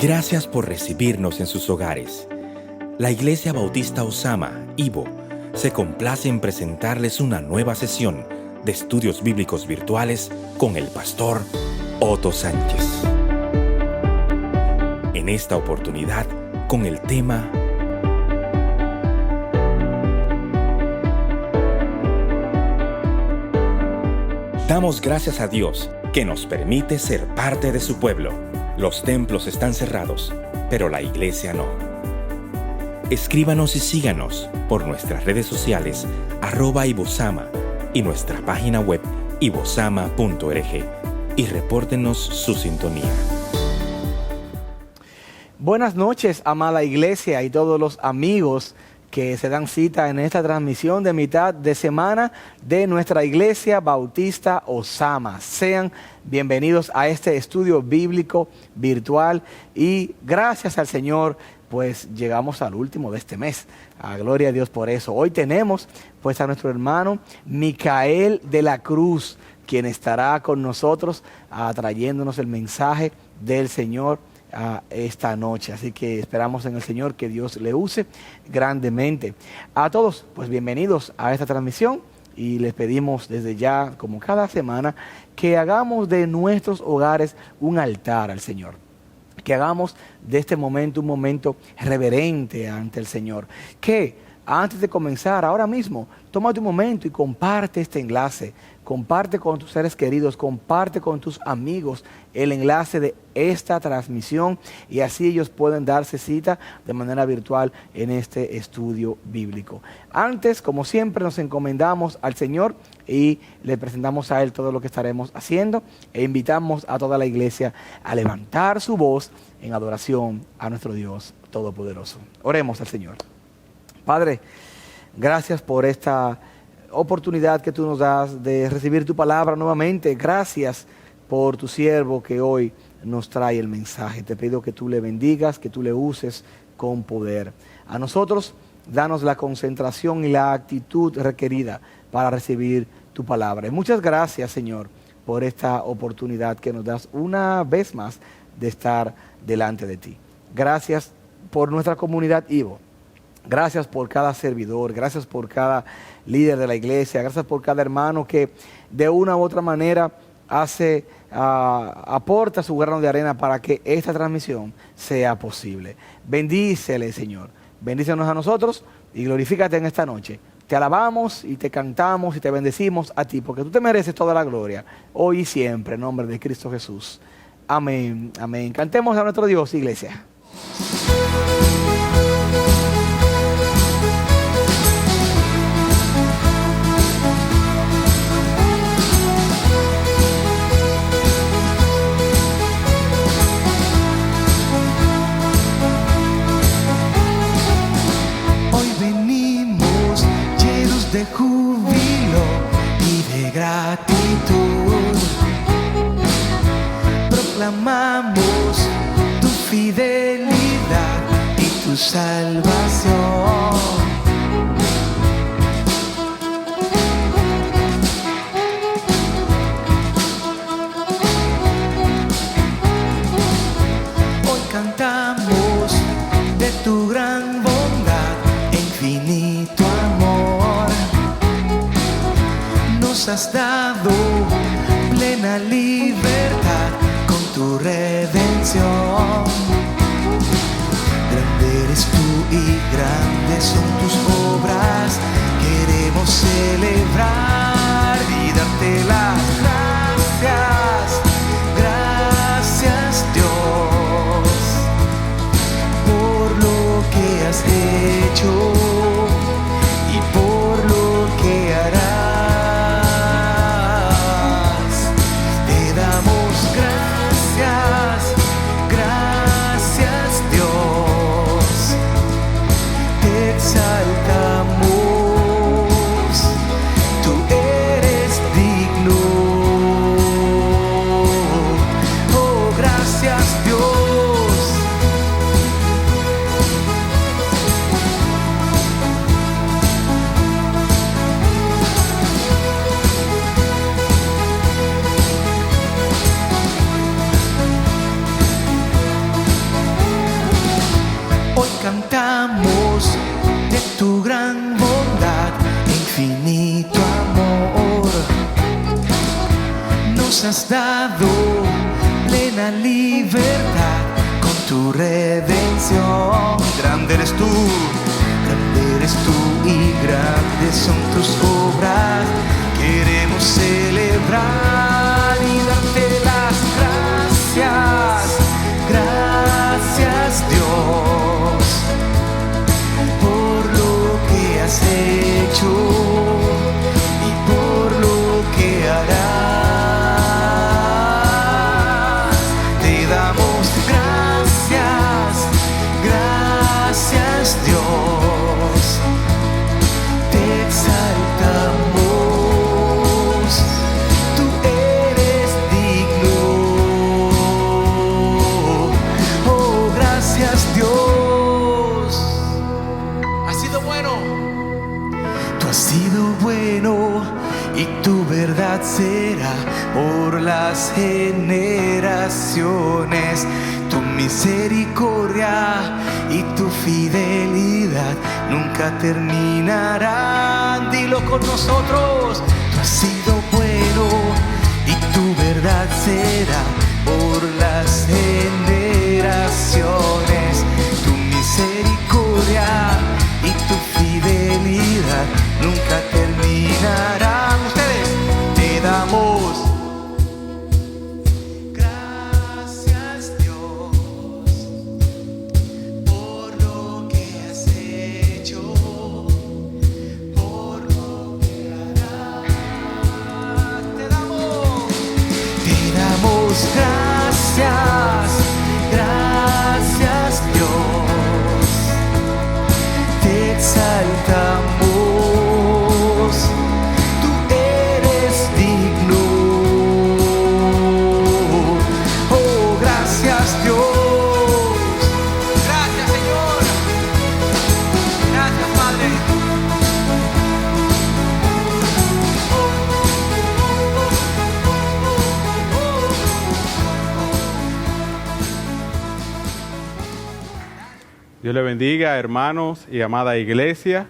Gracias por recibirnos en sus hogares. La Iglesia Bautista Osama, Ibo, se complace en presentarles una nueva sesión de estudios bíblicos virtuales con el pastor Otto Sánchez. En esta oportunidad, con el tema Damos gracias a Dios que nos permite ser parte de su pueblo. Los templos están cerrados, pero la iglesia no. Escríbanos y síganos por nuestras redes sociales @ibosama y nuestra página web ibosama.org y repórtenos su sintonía. Buenas noches, amada iglesia y todos los amigos que se dan cita en esta transmisión de mitad de semana de nuestra Iglesia Bautista Osama. Sean bienvenidos a este estudio bíblico virtual y gracias al Señor, pues llegamos al último de este mes. Gloria a Dios por eso. Hoy tenemos pues a nuestro hermano Micael de la Cruz, quien estará con nosotros trayéndonos el mensaje del Señor esta noche. Así que esperamos en el Señor que Dios le use grandemente. A todos, pues bienvenidos a esta transmisión y les pedimos desde ya, como cada semana, que hagamos de nuestros hogares un altar al Señor. Que hagamos de este momento un momento reverente ante el Señor. Que antes de comenzar, ahora mismo, tómate un momento y comparte este enlace. Comparte con tus seres queridos, comparte con tus amigos el enlace de esta transmisión y así ellos pueden darse cita de manera virtual en este estudio bíblico. Antes, como siempre, nos encomendamos al Señor y le presentamos a Él todo lo que estaremos haciendo e invitamos a toda la iglesia a levantar su voz en adoración a nuestro Dios Todopoderoso. Oremos al Señor. Padre, gracias por esta oportunidad que tú nos das de recibir tu palabra nuevamente. Gracias por tu siervo que hoy nos trae el mensaje. Te pido que tú le bendigas, que tú le uses con poder. A nosotros, danos la concentración y la actitud requerida para recibir tu palabra. Y muchas gracias, Señor, por esta oportunidad que nos das una vez más de estar delante de ti. Gracias por nuestra comunidad Ibo. Gracias por cada servidor, gracias por cada líder de la iglesia, gracias por cada hermano que de una u otra manera aporta su grano de arena para que esta transmisión sea posible. Bendícele, Señor, bendícenos a nosotros y glorifícate en esta noche. Te alabamos y te cantamos y te bendecimos a ti, porque tú te mereces toda la gloria, hoy y siempre, en nombre de Cristo Jesús. Amén, amén. Cantemos a nuestro Dios, iglesia. De júbilo y de gratitud, proclamamos tu fidelidad y tu salvación. Hoy cantamos de tu gran bondad e infinito amor. Nos has dado plena libertad con tu redención. Grande eres tú y grandes son tus obras. Queremos celebrar y darte las gracias. Gracias, Dios, por lo que has hecho y por lo que harás. Exaltamos, tú eres digno. nos has dado plena libertad con tu redención. Grande eres tú y grandes son tus obras. Queremos celebrar y darte las gracias. Gracias, Dios, por lo que has hecho y por lo que harás. Te damos gracias, gracias, Dios. Te exaltamos, tú eres digno. Oh, gracias, Dios. Has sido bueno. Tú has sido bueno y tu verdad será por las generaciones. Tu misericordia y tu fidelidad nunca terminarán. Dilo con nosotros. Tú has sido bueno y tu verdad será por las generaciones. Tu misericordia y tu fidelidad nunca terminarán. Ustedes, te damos gracias, Dios, por lo que has hecho, por lo que harás. Te damos gracias, gracias, Dios. Te exaltamos, tú eres digno. Oh, gracias, Dios. Gracias, Señor. Gracias, Padre. Dios le bendiga, hermanos y amada iglesia.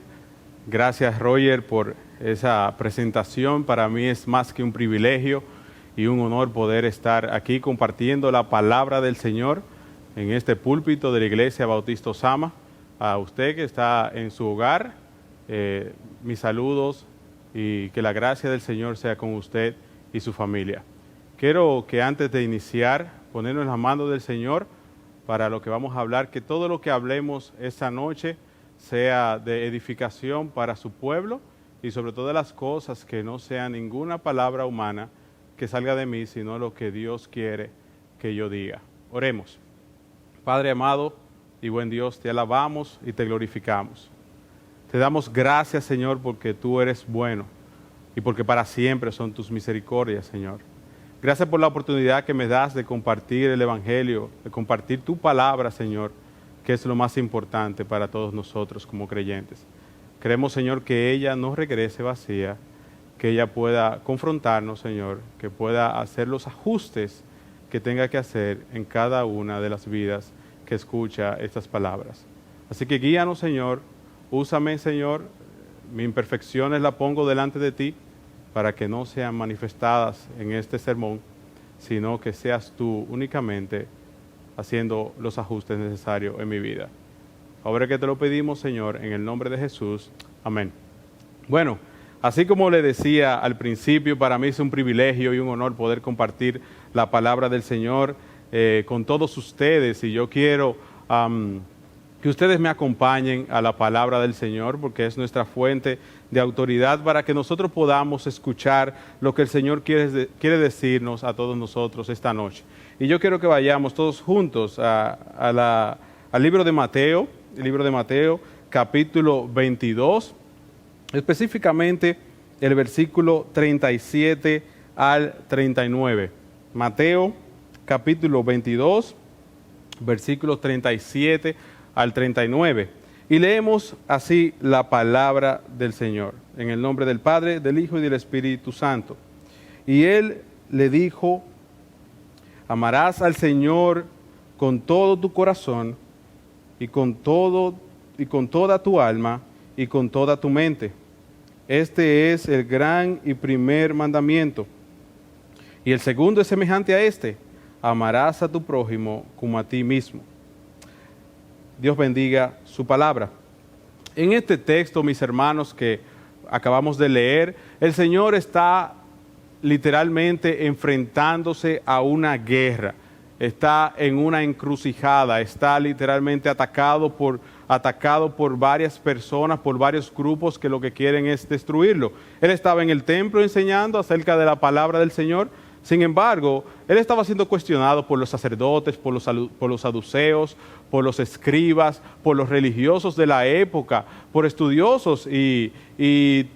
Gracias, Roger, por esa presentación. Para mí es más que un privilegio y un honor poder estar aquí compartiendo la palabra del Señor en este púlpito de la Iglesia Bautista Osama. A usted que está en su hogar, mis saludos y que la gracia del Señor sea con usted y su familia. Quiero que antes de iniciar, ponernos en las manos del Señor para lo que vamos a hablar, que todo lo que hablemos esta noche sea de edificación para su pueblo y sobre todas las cosas que no sea ninguna palabra humana que salga de mí, sino lo que Dios quiere que yo diga. Oremos. Padre amado y buen Dios, te alabamos y te glorificamos. Te damos gracias, Señor, porque tú eres bueno y porque para siempre son tus misericordias, Señor. Gracias por la oportunidad que me das de compartir el Evangelio, de compartir tu palabra, Señor, que es lo más importante para todos nosotros como creyentes. Creemos, Señor, que ella no regrese vacía, que ella pueda confrontarnos, Señor, que pueda hacer los ajustes que tenga que hacer en cada una de las vidas que escucha estas palabras. Así que guíanos, Señor, úsame, Señor, mis imperfecciones las pongo delante de ti, para que no sean manifestadas en este sermón, sino que seas tú únicamente haciendo los ajustes necesarios en mi vida. Ahora que te lo pedimos, Señor, en el nombre de Jesús. Amén. Bueno, así como le decía al principio, para mí es un privilegio y un honor poder compartir la palabra del Señor con todos ustedes, y yo quiero que ustedes me acompañen a la palabra del Señor, porque es nuestra fuente de autoridad para que nosotros podamos escuchar lo que el Señor quiere decirnos a todos nosotros esta noche. Y yo quiero que vayamos todos juntos al libro de Mateo, el libro de Mateo, capítulo 22, específicamente el versículo 37 al 39. Mateo, capítulo 22, versículos 37 al 39. Y leemos así la palabra del Señor, en el nombre del Padre, del Hijo y del Espíritu Santo. Y él le dijo: amarás al Señor con todo tu corazón y con toda tu alma y con toda tu mente. Este es el gran y primer mandamiento. Y el segundo es semejante a este: amarás a tu prójimo como a ti mismo. Dios bendiga su palabra. En este texto, mis hermanos, que acabamos de leer, el Señor está literalmente enfrentándose a una guerra. Está en una encrucijada, está literalmente atacado por varias personas, por varios grupos que lo que quieren es destruirlo. Él estaba en el templo enseñando acerca de la palabra del Señor. Sin embargo, él estaba siendo cuestionado por los sacerdotes, por los saduceos, por los escribas, por los religiosos de la época, por estudiosos e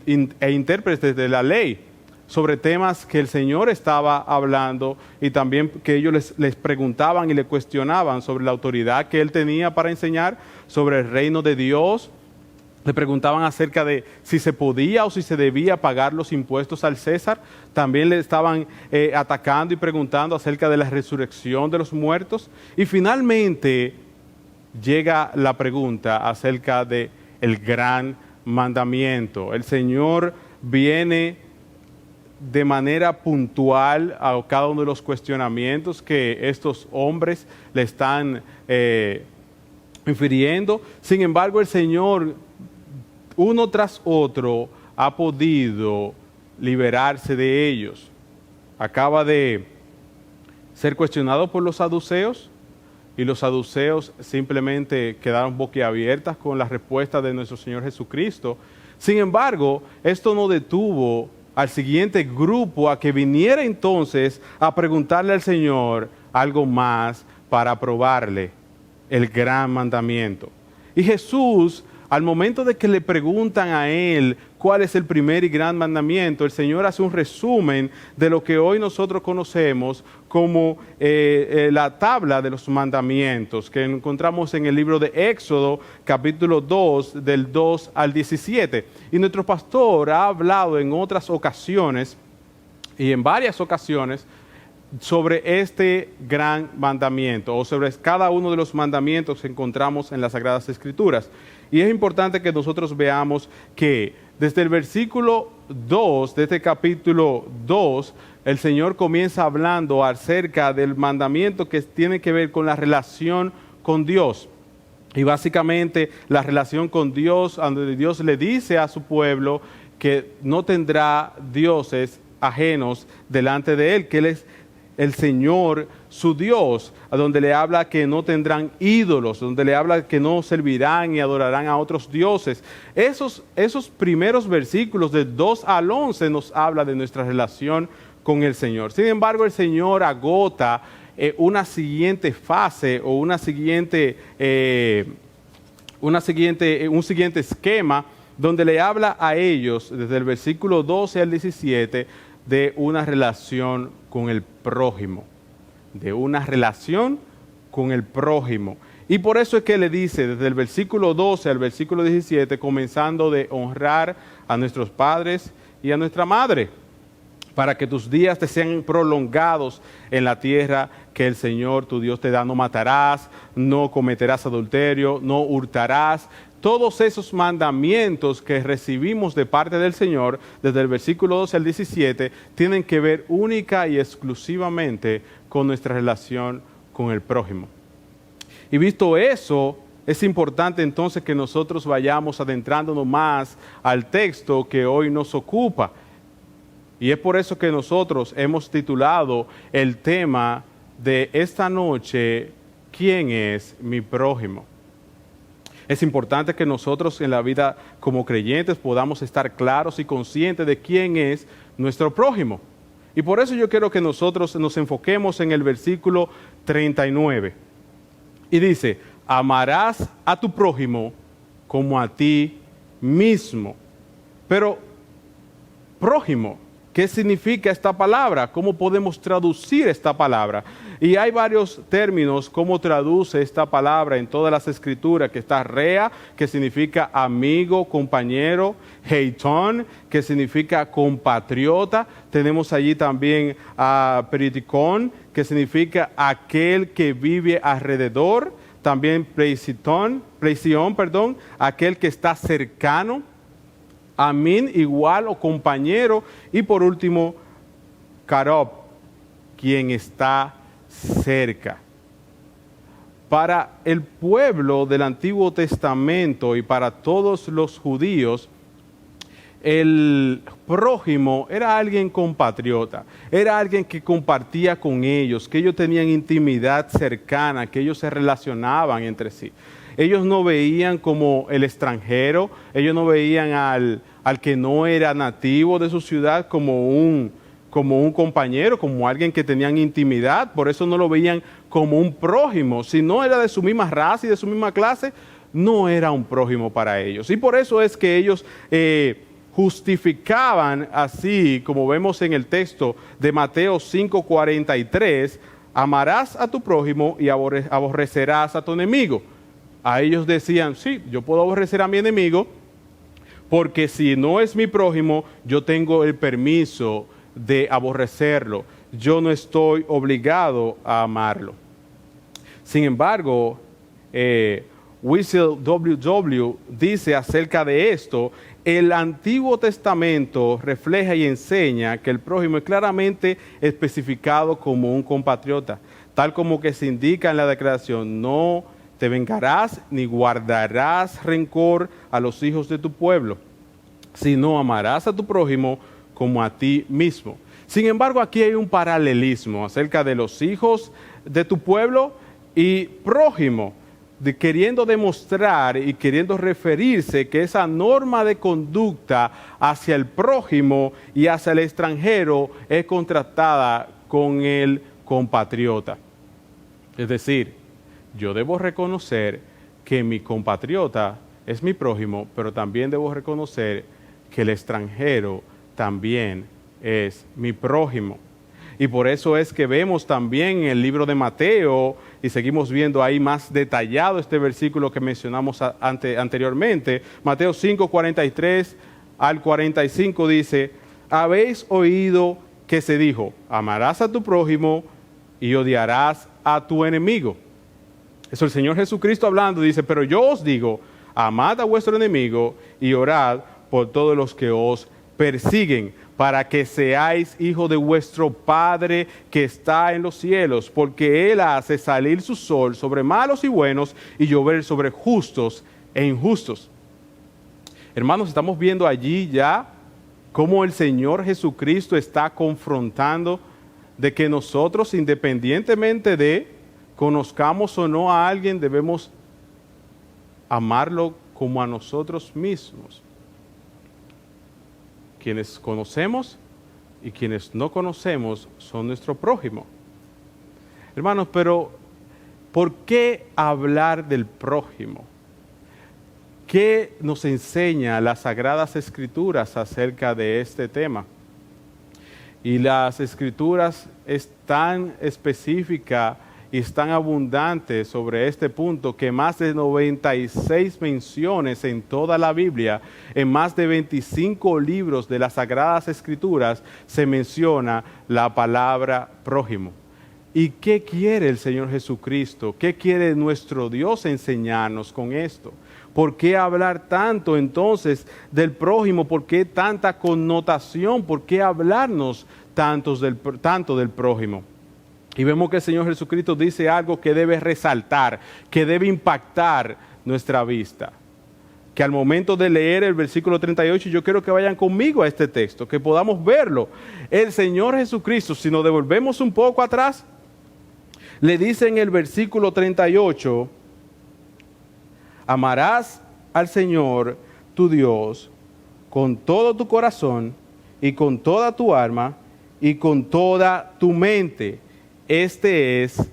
intérpretes de la ley, sobre temas que el Señor estaba hablando, y también que ellos les preguntaban y le cuestionaban sobre la autoridad que él tenía para enseñar sobre el reino de Dios. Le preguntaban acerca de si se podía o si se debía pagar los impuestos al César. También le estaban atacando y preguntando acerca de la resurrección de los muertos. Y finalmente llega la pregunta acerca de el gran mandamiento. El Señor viene de manera puntual a cada uno de los cuestionamientos que estos hombres le están infiriendo. Sin embargo, el Señor, uno tras otro, ha podido liberarse de ellos. Acaba de ser cuestionado por los saduceos, y los saduceos simplemente quedaron boquiabiertas con la respuesta de nuestro Señor Jesucristo. Sin embargo, esto no detuvo al siguiente grupo a que viniera entonces a preguntarle al Señor algo más para probarle el gran mandamiento. Y Jesús, al momento de que le preguntan a él cuál es el primer y gran mandamiento, el Señor hace un resumen de lo que hoy nosotros conocemos como la tabla de los mandamientos, que encontramos en el libro de Éxodo, capítulo 2, del 2 al 17. Y nuestro pastor ha hablado en otras ocasiones, y en varias ocasiones, sobre este gran mandamiento, o sobre cada uno de los mandamientos que encontramos en las Sagradas Escrituras. Y es importante que nosotros veamos que desde el versículo 2 de este capítulo 2, el Señor comienza hablando acerca del mandamiento que tiene que ver con la relación con Dios. Y básicamente la relación con Dios, donde Dios le dice a su pueblo que no tendrá dioses ajenos delante de él, que Él es el Señor, su Dios, a donde le habla que no tendrán ídolos, donde le habla que no servirán y adorarán a otros dioses. Esos primeros versículos de 2 al 11 nos habla de nuestra relación con el Señor. Sin embargo, el Señor agota una siguiente fase o un siguiente esquema, donde le habla a ellos desde el versículo 12 al 17 de una relación con el prójimo, de una relación con el prójimo. Y por eso es que le dice desde el versículo 12 al versículo 17, comenzando de honrar a nuestros padres y a nuestra madre, para que tus días te sean prolongados en la tierra que el Señor tu Dios te da. No matarás, no cometerás adulterio, no hurtarás. Todos esos mandamientos que recibimos de parte del Señor, desde el versículo 12 al 17, tienen que ver única y exclusivamente con nuestra relación con el prójimo. Y visto eso, es importante entonces que nosotros vayamos adentrándonos más al texto que hoy nos ocupa. Y es por eso que nosotros hemos titulado el tema de esta noche, ¿quién es mi prójimo? Es importante que nosotros en la vida como creyentes podamos estar claros y conscientes de quién es nuestro prójimo. Y por eso yo quiero que nosotros nos enfoquemos en el versículo 39. Y dice, amarás a tu prójimo como a ti mismo. Pero, prójimo, ¿qué significa esta palabra? ¿Cómo podemos traducir esta palabra? Y hay varios términos cómo traduce esta palabra en todas las escrituras, que está rea, que significa amigo, compañero, heitón, que significa compatriota. Tenemos allí también a peritikon, que significa aquel que vive alrededor. También pleision, aquel que está cercano. Amín, igual o compañero. Y por último, karob, quien está cerca. Para el pueblo del Antiguo Testamento y para todos los judíos, el prójimo era alguien compatriota, era alguien que compartía con ellos, que ellos tenían intimidad cercana, que ellos se relacionaban entre sí. Ellos no veían como el extranjero, ellos no veían al que no era nativo de su ciudad como un compañero, como alguien que tenían intimidad, por eso no lo veían como un prójimo. Si no era de su misma raza y de su misma clase, no era un prójimo para ellos. Y por eso es que ellos justificaban así, como vemos en el texto de Mateo 5:43, amarás a tu prójimo y aborrecerás a tu enemigo. A ellos decían, sí, yo puedo aborrecer a mi enemigo, porque si no es mi prójimo, yo tengo el permiso de aborrecerlo. Yo no estoy obligado a amarlo. Sin embargo, Wessel W. dice acerca de esto, el Antiguo Testamento refleja y enseña que el prójimo es claramente especificado como un compatriota, tal como que se indica en la declaración, no te vengarás ni guardarás rencor a los hijos de tu pueblo, sino amarás a tu prójimo como a ti mismo. Sin embargo, aquí hay un paralelismo acerca de los hijos de tu pueblo y prójimo, queriendo demostrar y queriendo referirse que esa norma de conducta hacia el prójimo y hacia el extranjero es contrastada con el compatriota. Es decir, yo debo reconocer que mi compatriota es mi prójimo, pero también debo reconocer que el extranjero también es mi prójimo. Y por eso es que vemos también en el libro de Mateo, y seguimos viendo ahí más detallado este versículo que mencionamos anteriormente, Mateo 5:43 al 45 dice, habéis oído que se dijo, amarás a tu prójimo y odiarás a tu enemigo. Eso el Señor Jesucristo hablando dice, pero yo os digo, amad a vuestro enemigo y orad por todos los que os persiguen, para que seáis hijos de vuestro Padre que está en los cielos, porque Él hace salir su sol sobre malos y buenos y llover sobre justos e injustos. Hermanos, estamos viendo allí ya cómo el Señor Jesucristo está confrontando de que nosotros, independientemente de conozcamos o no a alguien, debemos amarlo como a nosotros mismos. Quienes conocemos y quienes no conocemos son nuestro prójimo. Hermanos, pero ¿por qué hablar del prójimo? ¿Qué nos enseña las Sagradas Escrituras acerca de este tema? Y las Escrituras es tan específica y es tan abundante sobre este punto que más de 96 menciones en toda la Biblia, en más de 25 libros de las Sagradas Escrituras, se menciona la palabra prójimo. ¿Y qué quiere el Señor Jesucristo? ¿Qué quiere nuestro Dios enseñarnos con esto? ¿Por qué hablar tanto entonces del prójimo? ¿Por qué tanta connotación? ¿Por qué hablarnos tanto del prójimo? Y vemos que el Señor Jesucristo dice algo que debe resaltar, que debe impactar nuestra vista. Que al momento de leer el versículo 38, yo quiero que vayan conmigo a este texto, que podamos verlo. El Señor Jesucristo, si nos devolvemos un poco atrás, le dice en el versículo 38, amarás al Señor tu Dios con todo tu corazón y con toda tu alma y con toda tu mente. Este es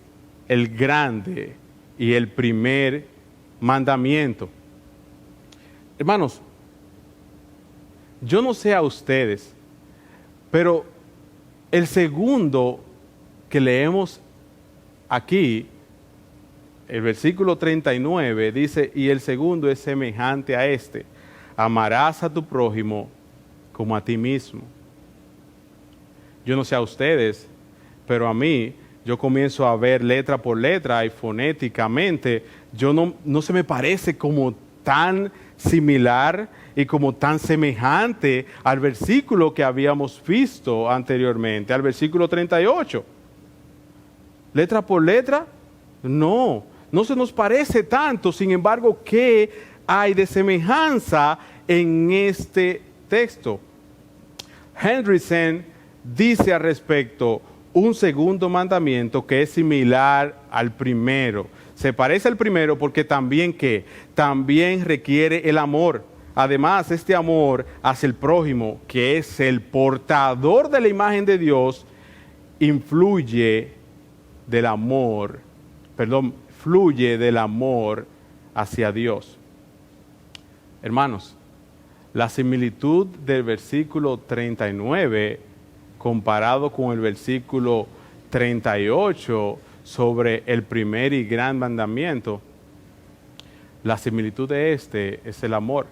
el grande y el primer mandamiento. Hermanos, yo no sé a ustedes, pero el segundo que leemos aquí, el versículo 39, dice, y el segundo es semejante a este, amarás a tu prójimo como a ti mismo. Yo no sé a ustedes, pero a mí, yo comienzo a ver letra por letra y fonéticamente, no se me parece como tan similar y como tan semejante al versículo que habíamos visto anteriormente, al versículo 38. ¿Letra por letra? No, no se nos parece tanto. Sin embargo, ¿qué hay de semejanza en este texto? Hendrickson dice al respecto un segundo mandamiento que es similar al primero. Se parece al primero porque también requiere el amor. Además, este amor hacia el prójimo, que es el portador de la imagen de Dios, fluye del amor hacia Dios. Hermanos, la similitud del versículo 39 comparado con el versículo 38 sobre el primer y gran mandamiento, la similitud de este es el amor.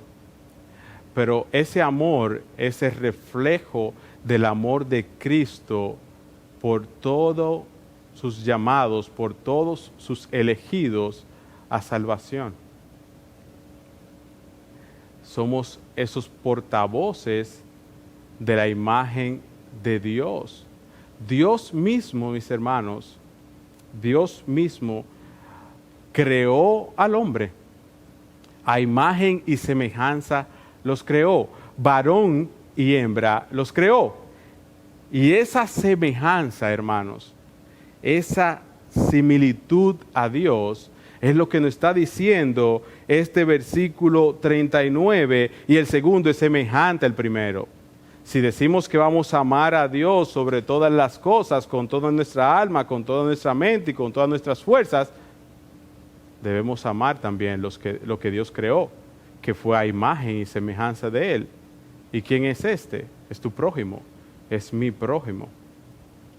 Pero ese amor es el reflejo del amor de Cristo por todos sus llamados, por todos sus elegidos a salvación. Somos esos portavoces de la imagen de Dios. Dios mismo, mis hermanos, Dios mismo creó al hombre. A imagen y semejanza los creó. Varón y hembra los creó. Y esa semejanza, hermanos, esa similitud a Dios es lo que nos está diciendo este versículo 39, y el segundo es semejante al primero. Si decimos que vamos a amar a Dios sobre todas las cosas, con toda nuestra alma, con toda nuestra mente y con todas nuestras fuerzas, debemos amar también lo que Dios creó, que fue a imagen y semejanza de Él. ¿Y quién es este? Es tu prójimo, es mi prójimo.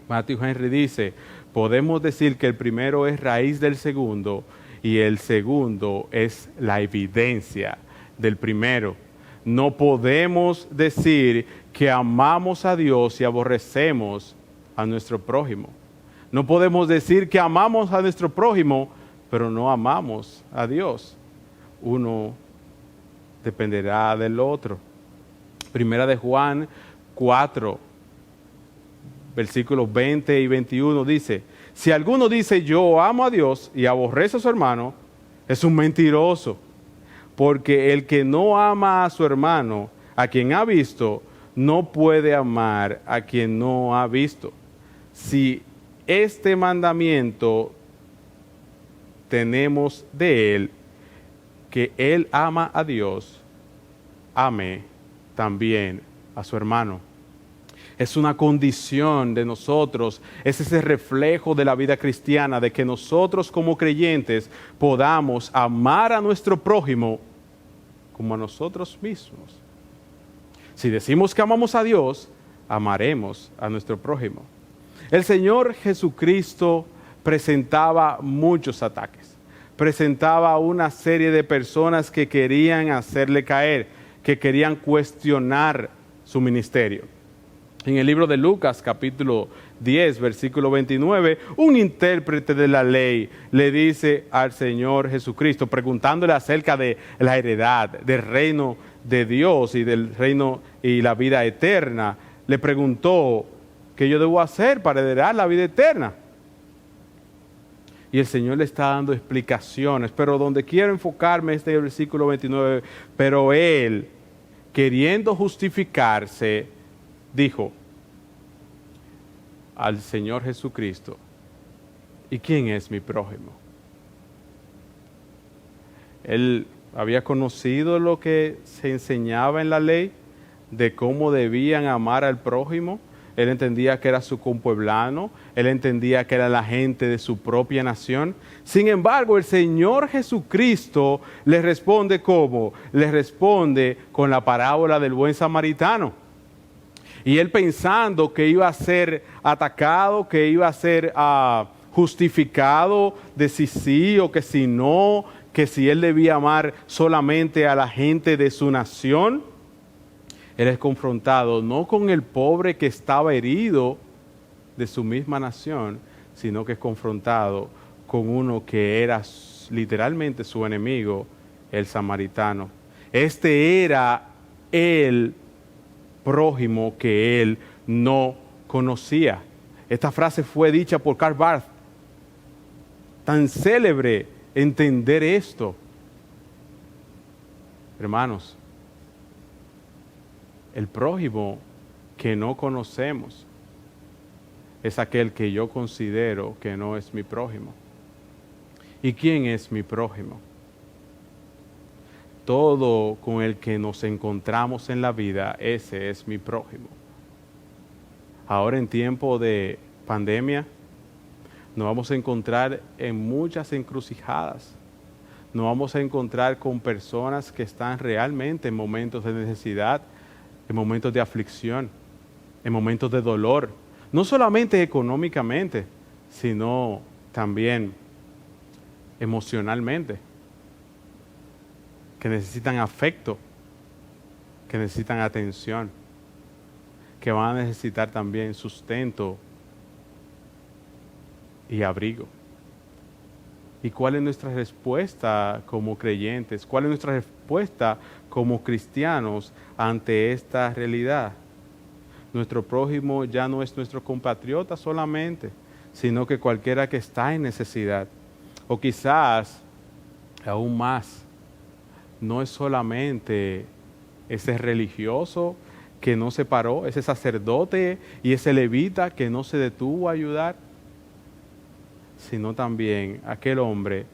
Matthew Henry dice, podemos decir que el primero es raíz del segundo y el segundo es la evidencia del primero. No podemos decir que amamos a Dios y aborrecemos a nuestro prójimo. No podemos decir que amamos a nuestro prójimo, pero no amamos a Dios. Uno dependerá del otro. Primera de Juan 4, versículos 20 y 21 dice, si alguno dice yo amo a Dios y aborrece a su hermano, es un mentiroso. Porque el que no ama a su hermano, a quien ha visto, no puede amar a quien no ha visto. Si este mandamiento tenemos de él, que él ama a Dios, ame también a su hermano. Es una condición de nosotros, es ese reflejo de la vida cristiana, de que nosotros como creyentes podamos amar a nuestro prójimo como a nosotros mismos. Si decimos que amamos a Dios, amaremos a nuestro prójimo. El Señor Jesucristo presentaba muchos ataques, presentaba una serie de personas que querían hacerle caer, que querían cuestionar su ministerio. En el libro de Lucas, capítulo 10, versículo 29, un intérprete de la ley le dice al Señor Jesucristo, preguntándole acerca de la heredad, del reino de Dios y del reino y la vida eterna, le preguntó, ¿qué yo debo hacer para heredar la vida eterna? Y el Señor le está dando explicaciones, pero donde quiero enfocarme es el versículo 29, pero él, queriendo justificarse, dijo al Señor Jesucristo, ¿y quién es mi prójimo? Él había conocido lo que se enseñaba en la ley de cómo debían amar al prójimo. Él entendía que era su compueblano, él entendía que era la gente de su propia nación. Sin embargo, el Señor Jesucristo le responde ¿cómo? Le responde con la parábola del buen samaritano. Y él pensando que iba a ser atacado, que iba a ser justificado de si sí o que si no, que si él debía amar solamente a la gente de su nación, él es confrontado no con el pobre que estaba herido de su misma nación, sino que es confrontado con uno que era literalmente su enemigo, el samaritano. Este era el prójimo que él no conocía. Esta frase fue dicha por Karl Barth tan célebre entender esto. Hermanos, el prójimo que no conocemos es aquel que yo considero que no es mi prójimo. ¿Y quién es mi prójimo? Todo con el que nos encontramos en la vida, ese es mi prójimo. Ahora en tiempo de pandemia, nos vamos a encontrar en muchas encrucijadas. Nos vamos a encontrar con personas que están realmente en momentos de necesidad, en momentos de aflicción, en momentos de dolor. No solamente económicamente, sino también emocionalmente. Que necesitan afecto, que necesitan atención, que van a necesitar también sustento y abrigo. ¿Y cuál es nuestra respuesta como creyentes? ¿Cuál es nuestra respuesta como cristianos ante esta realidad? Nuestro prójimo ya no es nuestro compatriota solamente, sino que cualquiera que está en necesidad. O quizás, aún más, no es solamente ese religioso que no se paró, ese sacerdote y ese levita que no se detuvo a ayudar, sino también aquel hombre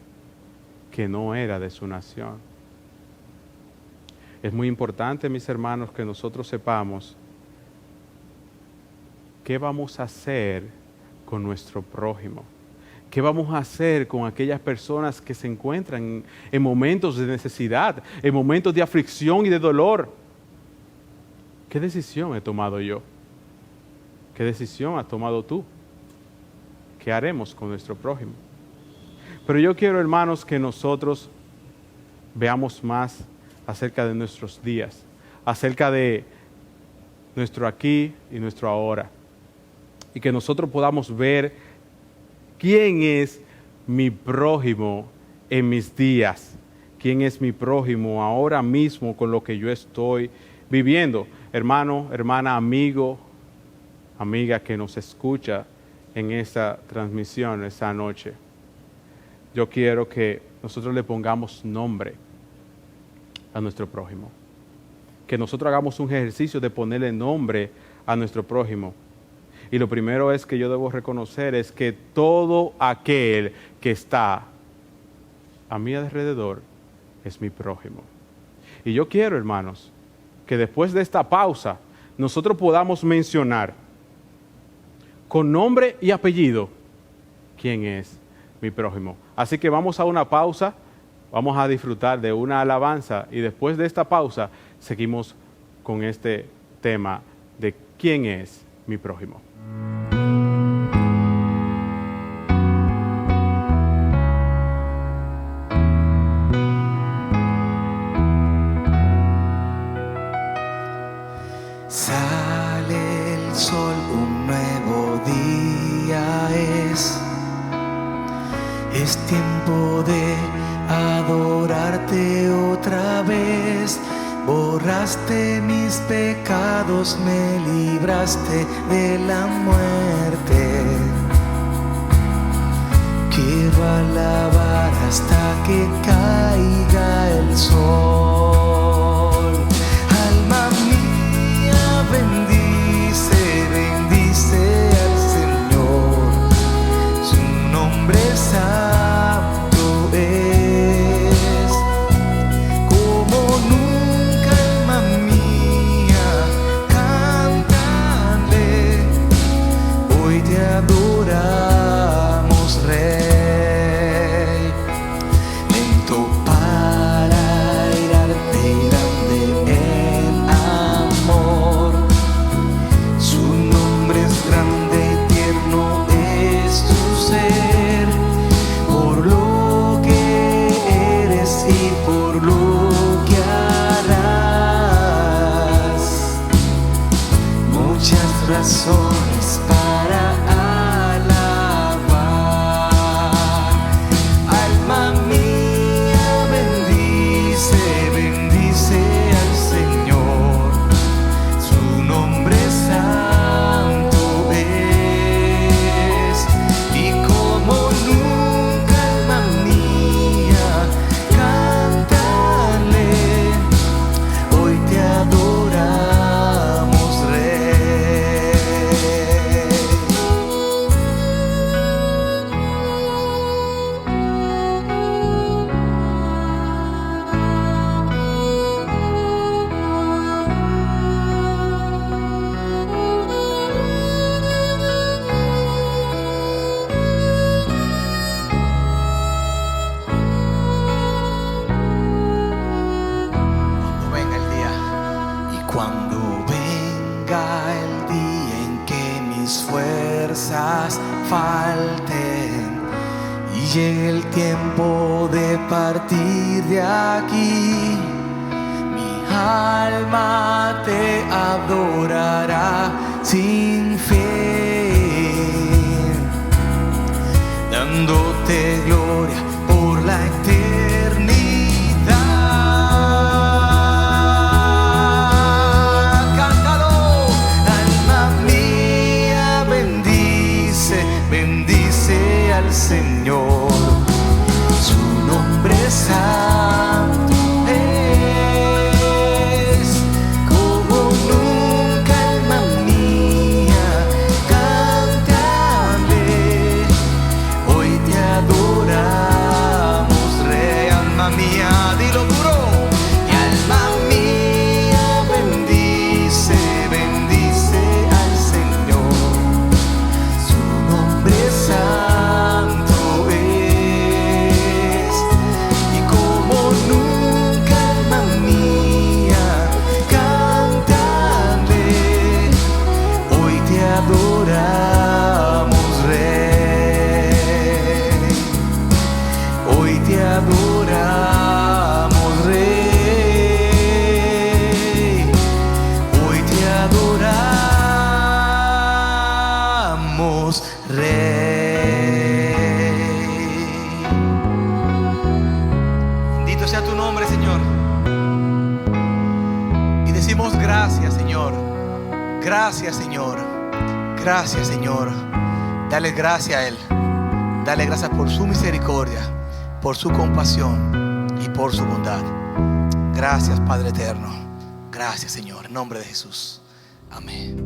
que no era de su nación. Es muy importante, mis hermanos, que nosotros sepamos qué vamos a hacer con nuestro prójimo. ¿Qué vamos a hacer con aquellas personas que se encuentran en momentos de necesidad, en momentos de aflicción y de dolor? ¿Qué decisión he tomado yo? ¿Qué decisión has tomado tú? ¿Qué haremos con nuestro prójimo? Pero yo quiero, hermanos, que nosotros veamos más acerca de nuestros días, acerca de nuestro aquí y nuestro ahora, y que nosotros podamos ver quién es mi prójimo en mis días, quién es mi prójimo ahora mismo con lo que yo estoy viviendo. Hermano, hermana, amigo, amiga que nos escucha en esta transmisión esta noche, yo quiero que nosotros le pongamos nombre a nuestro prójimo, que nosotros hagamos un ejercicio de ponerle nombre a nuestro prójimo. Y lo primero es que yo debo reconocer es que todo aquel que está a mi alrededor es mi prójimo. Y yo quiero, hermanos, que después de esta pausa nosotros podamos mencionar con nombre y apellido quién es mi prójimo. Así que vamos a una pausa, vamos a disfrutar de una alabanza y después de esta pausa seguimos con este tema de quién es mi prójimo. Sale el sol, un nuevo día es tiempo de adorarte otra vez. Borraste mis pecados, me libraste de la muerte. Quiero alabar hasta que caiga el sol. Alma mía, bendice, bendice al Señor. Su nombre santo es. Como nunca, alma mía, cántale. Hoy te adoramos, Rey. Lento para ir a falten y llegue el tiempo de partir de aquí, mi alma te adorará sin fin, dándote gloria por la eternidad. Cántalo, alma mía, bendice al Señor, su nombre es santo. Gracias, Señor. Gracias, Señor. Dale gracias a Él. Dale gracias por su misericordia, por su compasión y por su bondad. Gracias, Padre eterno. Gracias, Señor. En nombre de Jesús. Amén.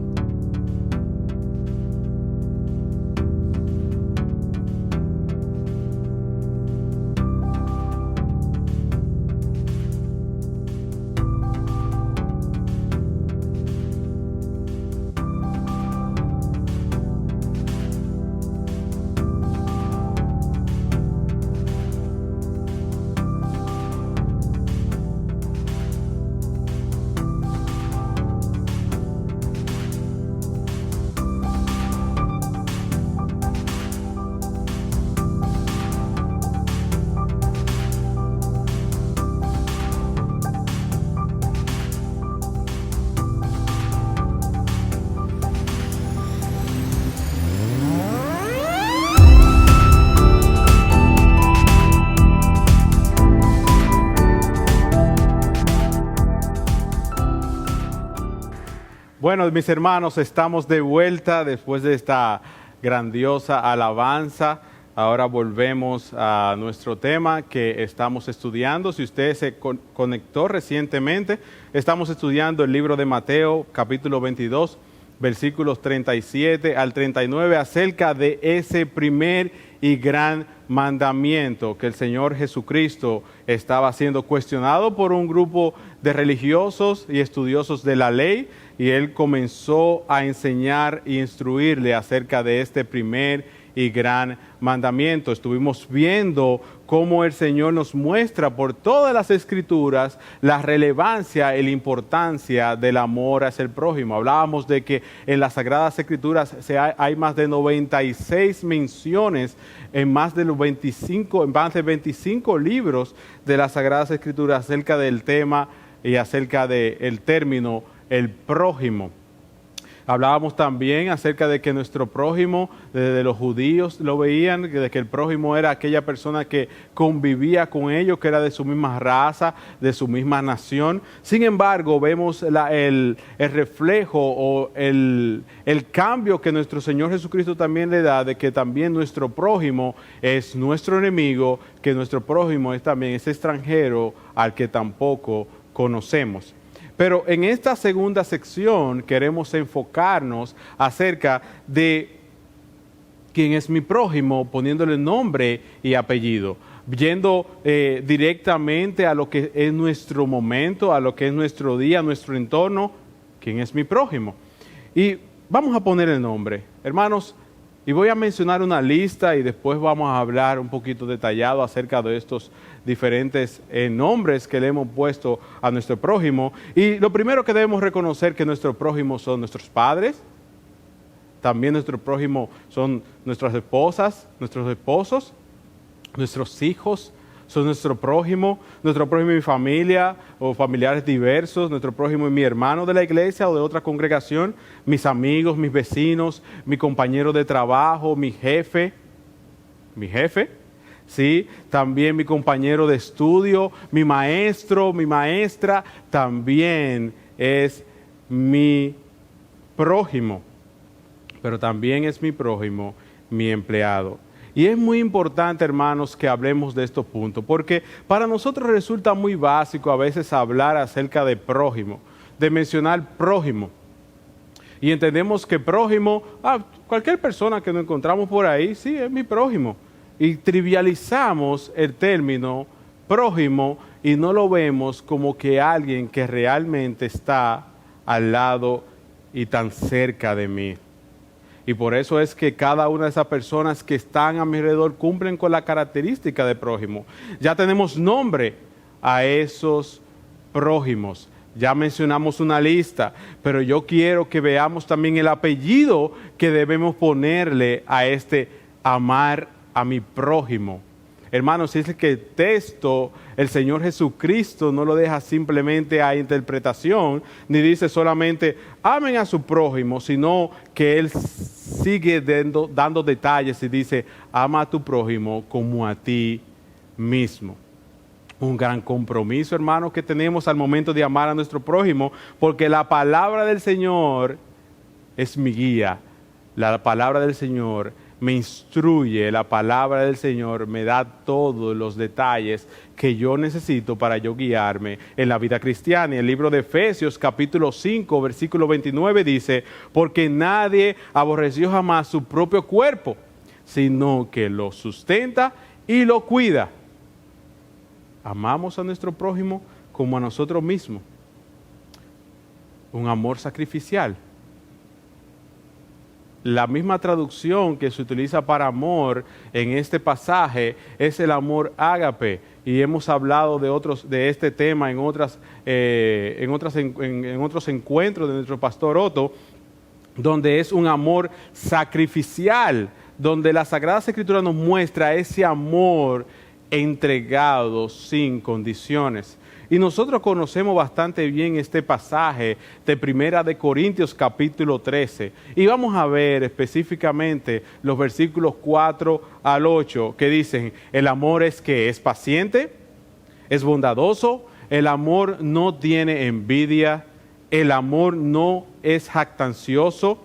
Bueno, mis hermanos, estamos de vuelta después de esta grandiosa alabanza. Ahora volvemos a nuestro tema que estamos estudiando. Si usted se conectó recientemente, estamos estudiando el libro de Mateo, capítulo 22, versículos 37 al 39, acerca de ese primer y gran mandamiento que el Señor Jesucristo estaba siendo cuestionado por un grupo de religiosos y estudiosos de la ley, y Él comenzó a enseñar e instruirle acerca de este primer y gran mandamiento. Estuvimos viendo cómo el Señor nos muestra por todas las Escrituras la relevancia y la importancia del amor hacia el prójimo. Hablábamos de que en las Sagradas Escrituras hay más de 96 menciones en más de 25 libros de las Sagradas Escrituras acerca del tema y acerca del término el prójimo. Hablábamos también acerca de que nuestro prójimo, desde los judíos lo veían, de que el prójimo era aquella persona que convivía con ellos, que era de su misma raza, de su misma nación. Sin embargo, vemos el reflejo o el cambio que nuestro Señor Jesucristo también le da, de que también nuestro prójimo es nuestro enemigo, que nuestro prójimo es también ese extranjero al que tampoco conocemos. Pero en esta segunda sección queremos enfocarnos acerca de quién es mi prójimo, poniéndole nombre y apellido, yendo directamente a lo que es nuestro momento, a lo que es nuestro día, nuestro entorno, quién es mi prójimo. Y vamos a poner el nombre, hermanos, y voy a mencionar una lista y después vamos a hablar un poquito detallado acerca de estos diferentes nombres que le hemos puesto a nuestro prójimo. Y lo primero que debemos reconocer que nuestro prójimo son nuestros padres, También nuestro prójimo son nuestras esposas, nuestros esposos, nuestros hijos, son nuestro prójimo y mi familia o familiares diversos, nuestro prójimo y mi hermano de la iglesia o de otra congregación, mis amigos, mis vecinos, mi compañero de trabajo, mi jefe, ¿sí? También mi compañero de estudio, mi maestro, mi maestra, también es mi prójimo, pero también es mi prójimo, mi empleado. Y es muy importante, hermanos, que hablemos de estos puntos, porque para nosotros resulta muy básico a veces hablar acerca de prójimo, de mencionar prójimo. Y entendemos que prójimo, cualquier persona que nos encontramos por ahí, sí, es mi prójimo. Y trivializamos el término prójimo y no lo vemos como que alguien que realmente está al lado y tan cerca de mí. Y por eso es que cada una de esas personas que están a mi alrededor cumplen con la característica de prójimo. Ya tenemos nombre a esos prójimos. Ya mencionamos una lista, pero yo quiero que veamos también el apellido que debemos ponerle a este amar a mi prójimo. Hermanos, es que el texto, el Señor Jesucristo no lo deja simplemente a interpretación, ni dice solamente amen a su prójimo, sino que Él sigue dando detalles y dice ama a tu prójimo como a ti mismo. Un gran compromiso, hermanos, que tenemos al momento de amar a nuestro prójimo, porque la palabra del Señor es mi guía. La palabra del Señor me instruye, la palabra del Señor me da todos los detalles que yo necesito para yo guiarme en la vida cristiana. Y el libro de Efesios capítulo 5 versículo 29 dice, porque nadie aborreció jamás su propio cuerpo, sino que lo sustenta y lo cuida. Amamos a nuestro prójimo como a nosotros mismos. Un amor sacrificial. La misma traducción que se utiliza para amor en este pasaje es el amor ágape, y hemos hablado de este tema en otros encuentros de nuestro pastor Otto, donde es un amor sacrificial, donde la Sagrada Escritura nos muestra ese amor entregado sin condiciones. Y nosotros conocemos bastante bien este pasaje de Primera de Corintios capítulo 13. Y vamos a ver específicamente los versículos 4 al 8 que dicen, el amor es que es paciente, es bondadoso, el amor no tiene envidia, el amor no es jactancioso,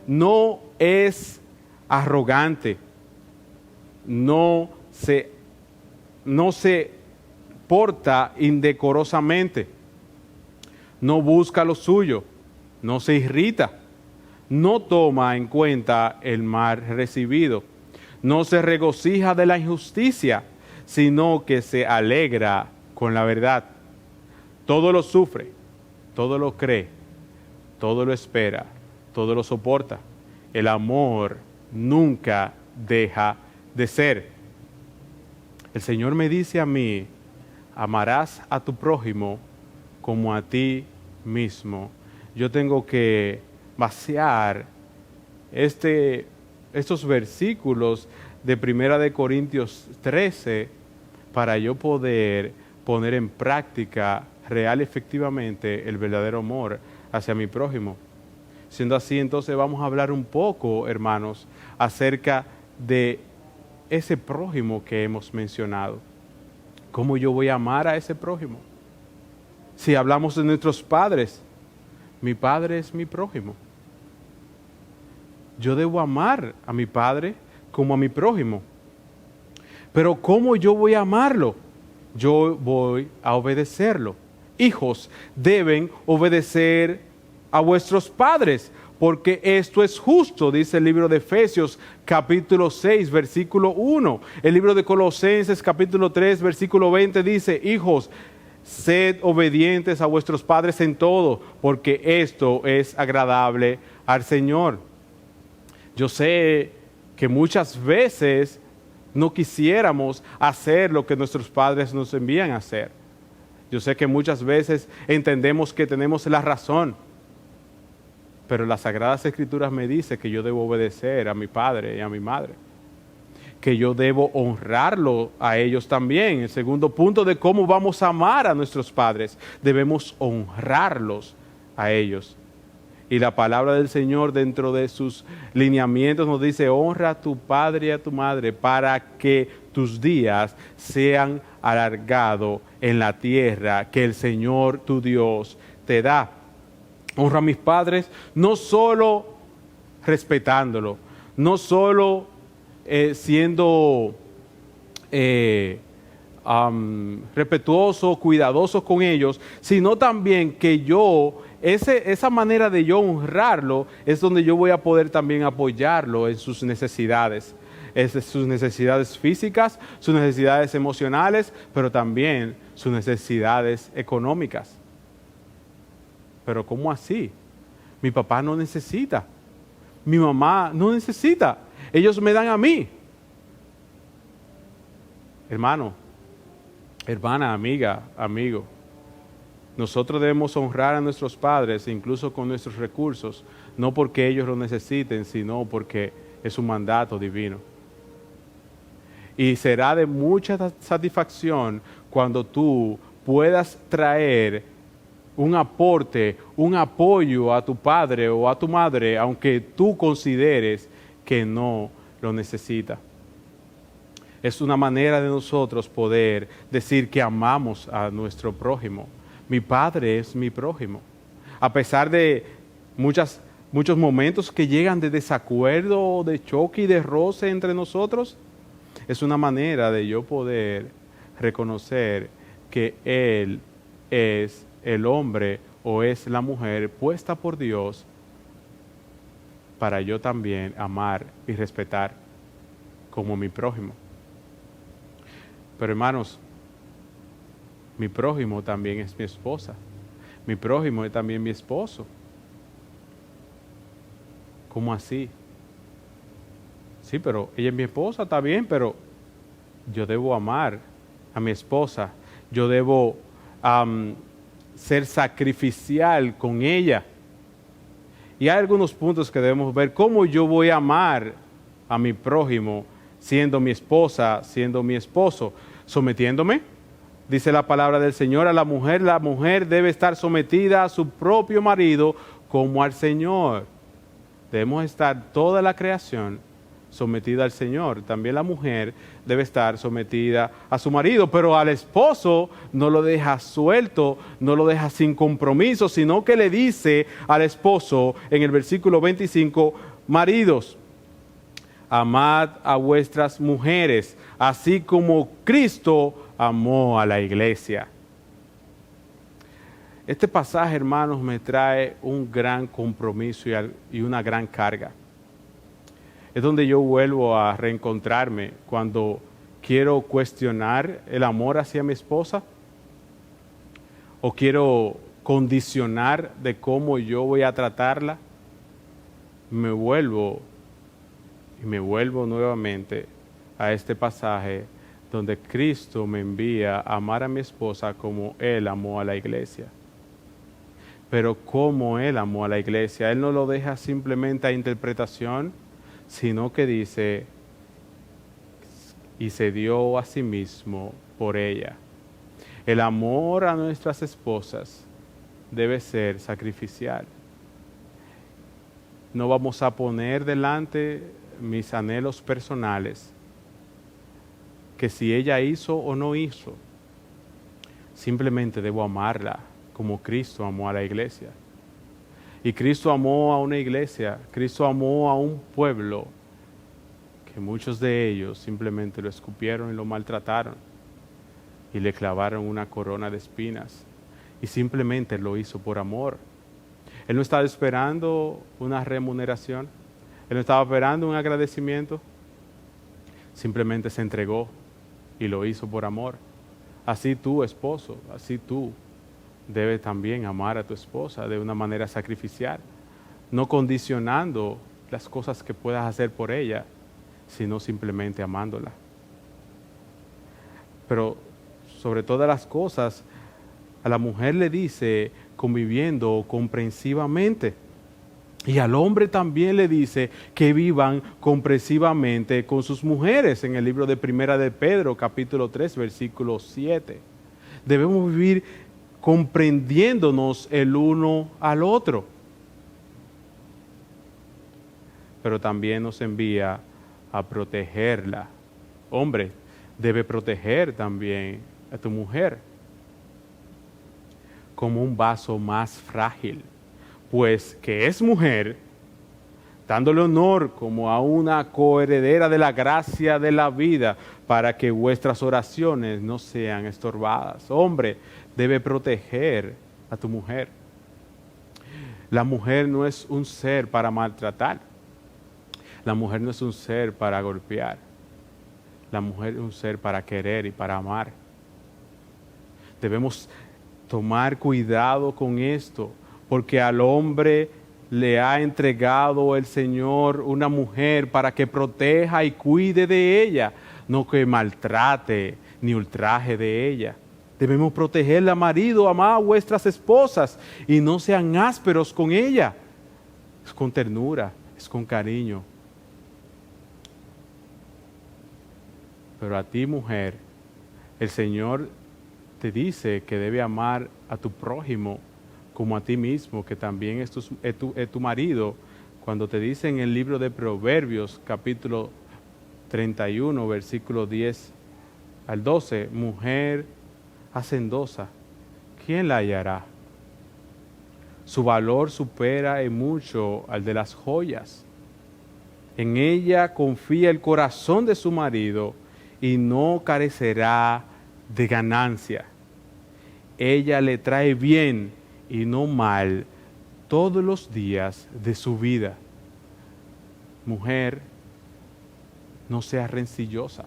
no es arrogante, no se porta indecorosamente, no busca lo suyo, no se irrita, no toma en cuenta el mal recibido, no se regocija de la injusticia, sino que se alegra con la verdad. Todo lo sufre, todo lo cree, todo lo espera, todo lo soporta. El amor nunca deja de ser. El Señor me dice a mí, amarás a tu prójimo como a ti mismo. Yo tengo que vaciar estos versículos de Primera de Corintios 13 para yo poder poner en práctica real y efectivamente el verdadero amor hacia mi prójimo. Siendo así, entonces vamos a hablar un poco, hermanos, acerca de ese prójimo que hemos mencionado. ¿Cómo yo voy a amar a ese prójimo? Si hablamos de nuestros padres, mi padre es mi prójimo. Yo debo amar a mi padre como a mi prójimo. Pero ¿cómo yo voy a amarlo? Yo voy a obedecerlo. Hijos, deben obedecer a vuestros padres, porque esto es justo, dice el libro de Efesios capítulo 6, versículo 1. El libro de Colosenses capítulo 3, versículo 20 dice, hijos, sed obedientes a vuestros padres en todo, porque esto es agradable al Señor. Yo sé que muchas veces no quisiéramos hacer lo que nuestros padres nos envían a hacer. Yo sé que muchas veces entendemos que tenemos la razón. Pero las Sagradas Escrituras me dicen que yo debo obedecer a mi padre y a mi madre, que yo debo honrarlo a ellos también. El segundo punto de cómo vamos a amar a nuestros padres, debemos honrarlos a ellos. Y la palabra del Señor dentro de sus lineamientos nos dice: honra a tu padre y a tu madre para que tus días sean alargados en la tierra que el Señor tu Dios te da. Honra a mis padres no solo respetándolo, no solo siendo respetuoso, cuidadoso con ellos, sino también que esa manera de yo honrarlo es donde yo voy a poder también apoyarlo en sus necesidades. Sus necesidades físicas, sus necesidades emocionales, pero también sus necesidades económicas. Pero ¿cómo así? Mi papá no necesita, mi mamá no necesita, ellos me dan a mí. Hermano, hermana, amiga, amigo, nosotros debemos honrar a nuestros padres, incluso con nuestros recursos, no porque ellos lo necesiten, sino porque es un mandato divino. Y será de mucha satisfacción cuando tú puedas traer un aporte, un apoyo a tu padre o a tu madre, aunque tú consideres que no lo necesita. Es una manera de nosotros poder decir que amamos a nuestro prójimo. Mi padre es mi prójimo. A pesar de muchos momentos que llegan de desacuerdo, de choque y de roce entre nosotros, es una manera de yo poder reconocer que Él es el hombre o es la mujer puesta por Dios para yo también amar y respetar como mi prójimo. Pero hermanos, mi prójimo también es mi esposa. Mi prójimo es también mi esposo. ¿Cómo así? Sí, pero ella es mi esposa, está bien, pero yo debo amar a mi esposa. Yo debo ser sacrificial con ella. Y hay algunos puntos que debemos ver. ¿Cómo yo voy a amar a mi prójimo siendo mi esposa, siendo mi esposo? Sometiéndome. Dice la palabra del Señor a la mujer debe estar sometida a su propio marido como al Señor. Debemos estar toda la creación sometida al Señor. También la mujer debe estar sometida a su marido, pero al esposo no lo deja suelto, no lo deja sin compromiso, sino que le dice al esposo en el versículo 25, maridos, amad a vuestras mujeres, así como Cristo amó a la iglesia. Este pasaje, hermanos, me trae un gran compromiso y una gran carga. Es donde yo vuelvo a reencontrarme cuando quiero cuestionar el amor hacia mi esposa o quiero condicionar de cómo yo voy a tratarla. Me vuelvo nuevamente a este pasaje donde Cristo me envía a amar a mi esposa como Él amó a la iglesia. Pero como Él amó a la iglesia, Él no lo deja simplemente a interpretación, sino que dice, y se dio a sí mismo por ella. El amor a nuestras esposas debe ser sacrificial. No vamos a poner delante mis anhelos personales, que si ella hizo o no hizo, simplemente debo amarla como Cristo amó a la iglesia. Y Cristo amó a una iglesia, Cristo amó a un pueblo que muchos de ellos simplemente lo escupieron y lo maltrataron y le clavaron una corona de espinas y simplemente lo hizo por amor. Él no estaba esperando una remuneración, Él no estaba esperando un agradecimiento, simplemente se entregó y lo hizo por amor. Así tú, esposo, así tú debes también amar a tu esposa de una manera sacrificial, no condicionando las cosas que puedas hacer por ella, sino simplemente amándola. Pero sobre todas las cosas, a la mujer le dice conviviendo comprensivamente. Y al hombre también le dice que vivan comprensivamente con sus mujeres, en el libro de Primera de Pedro, capítulo 3, versículo 7. Debemos vivir comprendiéndonos el uno al otro. Pero también nos envía a protegerla. Hombre, debe proteger también a tu mujer como un vaso más frágil, pues que es mujer, dándole honor como a una coheredera de la gracia de la vida, para que vuestras oraciones no sean estorbadas. Hombre, debe proteger a tu mujer. La mujer no es un ser para maltratar. La mujer no es un ser para golpear. La mujer es un ser para querer y para amar. Debemos tomar cuidado con esto, porque al hombre le ha entregado el Señor una mujer para que proteja y cuide de ella, no que maltrate ni ultraje de ella. Debemos protegerla, marido, amad a vuestras esposas y no sean ásperos con ella. Es con ternura, es con cariño. Pero a ti, mujer, el Señor te dice que debe amar a tu prójimo como a ti mismo, que también es tu marido, cuando te dice en el libro de Proverbios, capítulo 31, versículo 10 al 12, mujer hacendosa, ¿quién la hallará? Su valor supera en mucho al de las joyas. En ella confía el corazón de su marido y no carecerá de ganancia. Ella le trae bien y no mal todos los días de su vida. Mujer, no seas rencillosa,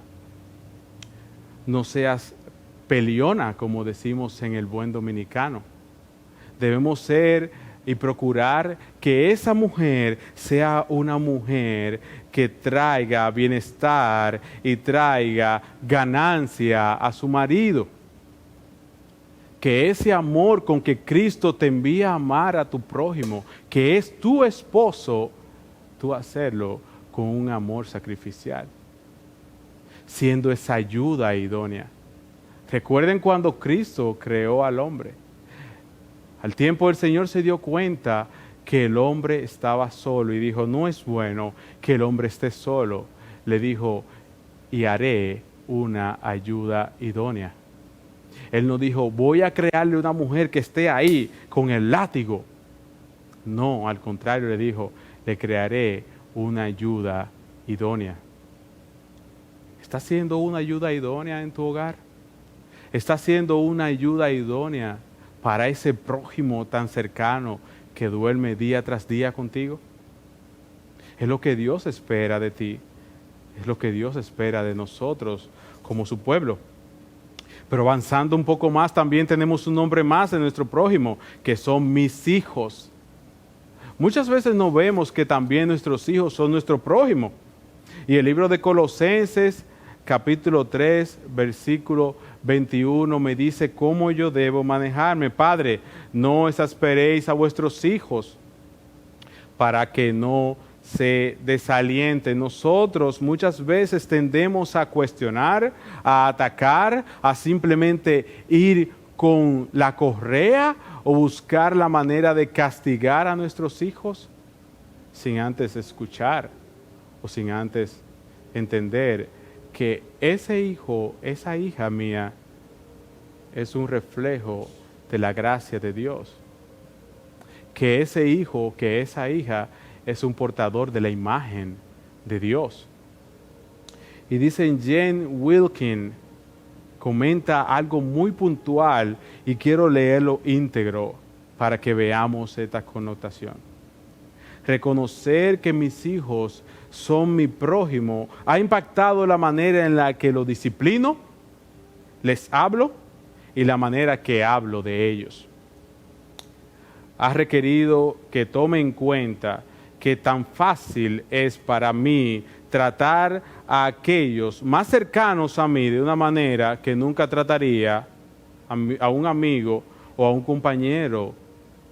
no seas peleona, como decimos en el buen dominicano. Debemos ser y procurar que esa mujer sea una mujer que traiga bienestar y traiga ganancia a su marido. Que ese amor con que Cristo te envía a amar a tu prójimo, que es tu esposo, tú hacerlo con un amor sacrificial, siendo esa ayuda idónea. Recuerden cuando Cristo creó al hombre. Al tiempo el Señor se dio cuenta que el hombre estaba solo y dijo, no es bueno que el hombre esté solo. Le dijo, y haré una ayuda idónea. Él no dijo, voy a crearle una mujer que esté ahí con el látigo. No, al contrario, le dijo, le crearé una ayuda idónea. ¿Está siendo una ayuda idónea en tu hogar? ¿Está siendo una ayuda idónea para ese prójimo tan cercano que duerme día tras día contigo? Es lo que Dios espera de ti. Es lo que Dios espera de nosotros como su pueblo. Pero avanzando un poco más, también tenemos un nombre más de nuestro prójimo, que son mis hijos. Muchas veces no vemos que también nuestros hijos son nuestro prójimo. Y el libro de Colosenses, capítulo 3, versículo 21, me dice cómo yo debo manejarme. Padre, no exasperéis a vuestros hijos para que no se desalienten. Nosotros muchas veces tendemos a cuestionar, a atacar, a simplemente ir con la correa o buscar la manera de castigar a nuestros hijos sin antes escuchar o sin antes entender que ese hijo, esa hija mía es un reflejo de la gracia de Dios. Que ese hijo, que esa hija es un portador de la imagen de Dios. Y dicen, Jane Wilkin comenta algo muy puntual y quiero leerlo íntegro para que veamos esta connotación. Reconocer que mis hijos son mi prójimo ha impactado la manera en la que lo disciplino, les hablo y la manera que hablo de ellos. Ha requerido que tome en cuenta que tan fácil es para mí tratar a aquellos más cercanos a mí de una manera que nunca trataría a un amigo o a un compañero